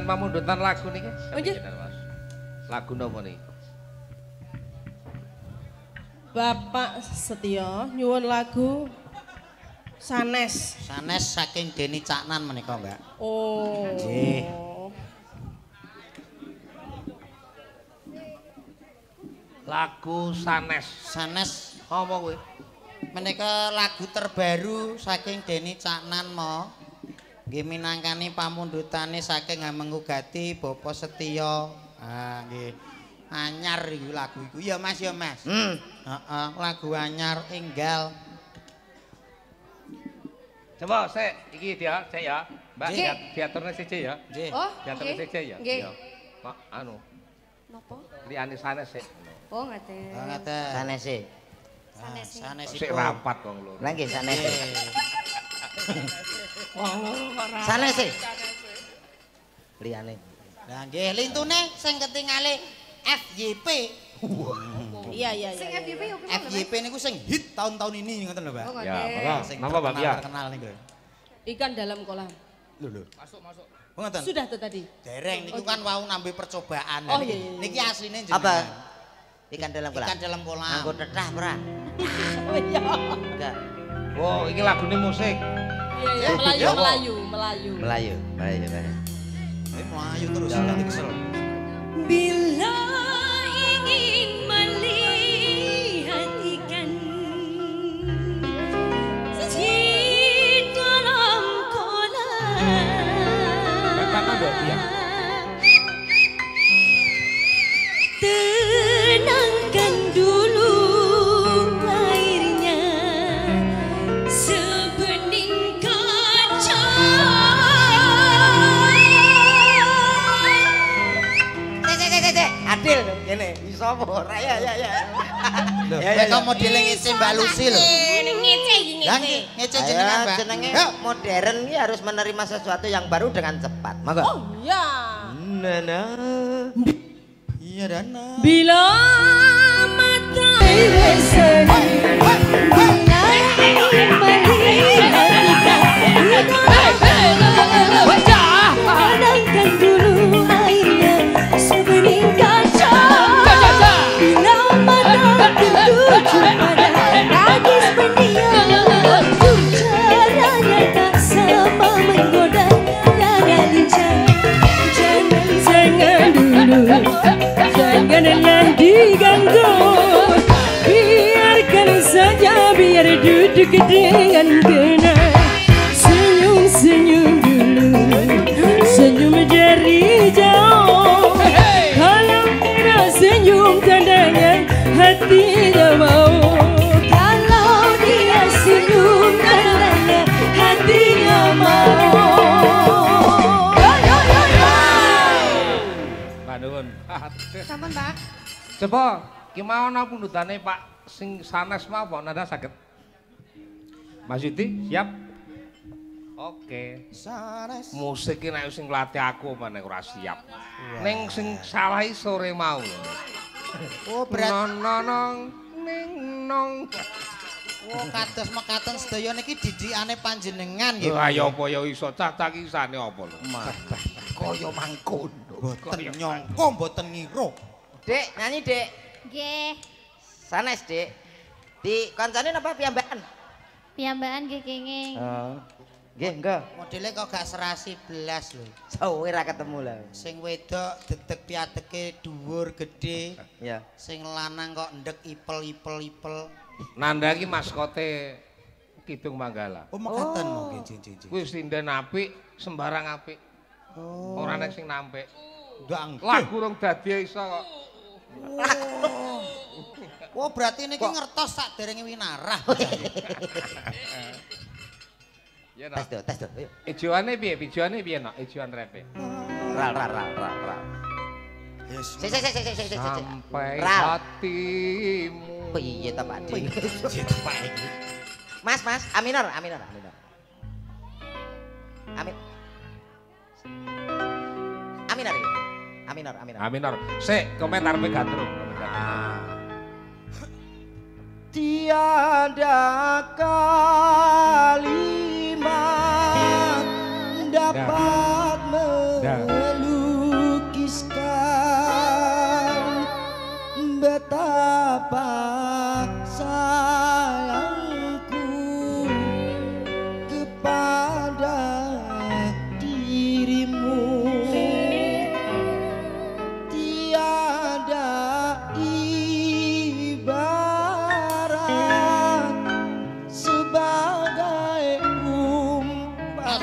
Pamundutan lagu niki. Lagu napa niki?
Bapak Setio nyuwun lagu Sanes.
Sanes saking Deni Caknan menika, Mbak.
Oh.
Nggih.
Lagu Sanes.
Sanes
Apa kuwi?
menika lagu terbaru saking Deni Caknan mo. Nggih minangkani pamundhutane saking Hamengugati Bapak Setya. Ah nggih. Anyar iku lagu iku. Ya Mas, ya Mas. Heeh, lagu anyar enggal.
Coba sik iki dia, sik ya. Mbak diaturne siji ya.
Nggih.
Oh,
Diaturne siji ya.
Nggih.
Iya. Mak anu,
Napa?
liyane sanes sik.
Oh, ngaten.
Ngaten.
Sanese.
Sanesipun.
Sik rapat wong loro.
Lah nggih sanese.
Wong loro kok ra.
Sanese. Liyane.
Lah nggih lintune sing ketingale FYP.
Iya, iya, iya.
Sing FYP yo kuwi.
FYP niku sing hit tahun-tahun ini ngoten lho, Mbak.
Oh,
Ya,
ngaten.
monggo.
Sing
Napa Mbak Pia?
terkenal niku.
Ikan dalam kolam.
Lho.
Masuk.
Oh, ngoten.
Sudah tuh tadi.
Dereng niku kan wau nambe percobaan.
Oh,
Niki-
iya, iya.
Niki asline jenengan.
Apa? Ikan dalam kolam.
Ikan dalam kolam.
Anggo tetah ora?
Oh iya.
Enggak.
Wow, iki lagune musik.
Iya, iya, Melayu,
Ya,
Melayu, Melayu.
Melayu.
Ini melayu terus nanti kesel.
Bila ingin melihat ikan di dalam
Mana Mbak Pia?
kolam, tenangkan dulu airnya sebening kaca.
Adil kene. Iso apa ora? Ya.
Lho, kok modele ngece Mbak Lucy lho.
Ngece iki
Lah
ngece.
nggih, ngece jenengan,
Ayo,
Mbak.
jenenge
Yuk.
modern ini harus menerima sesuatu yang baru dengan cepat. Monggo.
Oh iya.
Nana.
Iya Dana.
Bila mata berseri, bila ingin melihat ikan, tenangkan dulu airnya sebening kaca. Bila mata tertuju pada gadis pendiam, caranya tak sama menggoda rara lincah. Jangan dulu, janganlah diganggu, biarkan saja, biar duduk dengan tenang. Senyum-senyum dulu, senyum dari jauh. Kalau tidak senyum tandanya hati tidak mau. Kalau dia senyum tandanya hatinya mau.
Mbak Nuwun.
Sampun, Pak.
Coba ki mau napa pundutane Pak sing sanes mau apa nada saged. Mas Yudi, siap? Oke.
Sanes.
Musik ki nek sing nglatih aku meneh ora siap. Ning sing salahi sore mau.
Oh, berat.
Nonong ning nong.
Oh, kados mekaten sedaya niki didikane panjenengan nggih.
Lah ya apa ya iso cah-cah ki isane apa lho.
Kaya mangkono. Mboten nyangka, mboten ngira.
Dek, nyanyi, Dek.
Nggih.
Sanes, Dek. Di kancane napa piyambakan?
Piyambakan nggih kenging.
Nggih, enggak.
Modele kok gak serasi belas lho.
Suwe ra ketemu lah.
Sing wedok dedeg piateke dhuwur gedhe,
Ya.
sing lanang kok ndek ipel.
Nanda ki maskote Kidung Manggala.
Oh, mekaten monggo nggih.
Kuwi sinden apik, sembarang apik.
Oh.
Ora nek sing nampik.
Ndang.
Lagu rong dadi iso kok.
Oh, berarti niki ngertos sak derenge winarah.
Ya no.
Tes do. Ayo.
Ejoane piye? Ejoane piye no? Ejoan repe.
Ral.
Yes.
Sik.
Sampai
Ral.
hatimu.
Piye ta, Pak Dik?
Pak iki.
Mas, A minor. Amin.
Minor. Sik, komentar pe gandrung.
Tiada kalimat dapat melukiskan betapa sayangku kepada dirimu. Tiada ibarat sebagai umpan.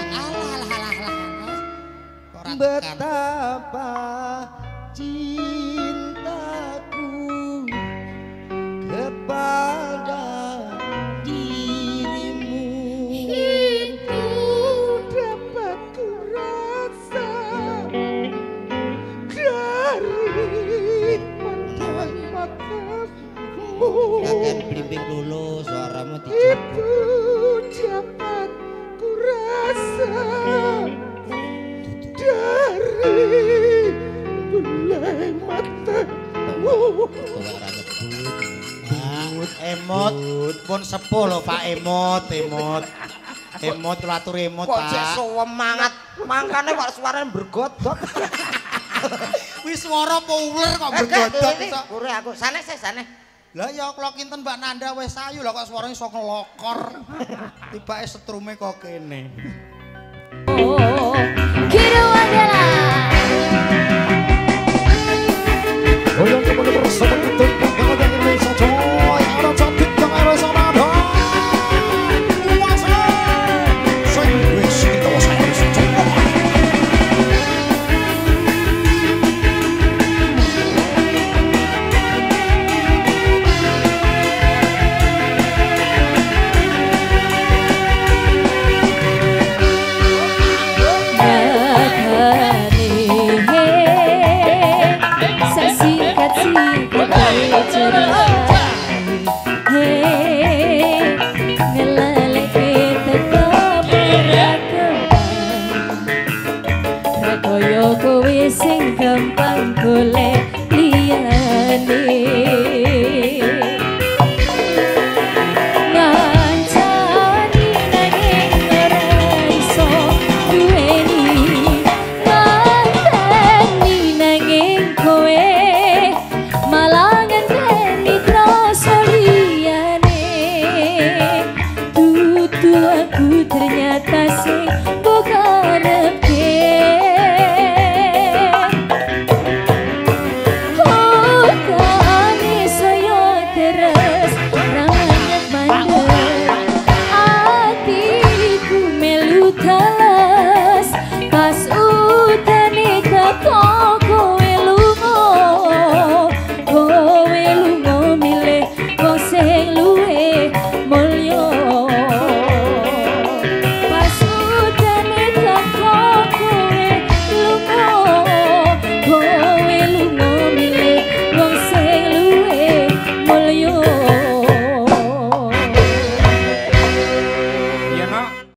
Kakek blimbing dulu suaramu dijaga.
Dapat kurasa dari belai matamu.
Emot pun sepuh lho Pak Emot. Emot latur emot Pak.
Kok cek semangat mangkane kok suarane bergodot.
Wis swara apa uler kok bergodot iso.
Kure aku sane.
Lah ya kula kinten Mbak Nanda wis sayu lah kok suarane iso ngelokor. Tibake setrume kok kene.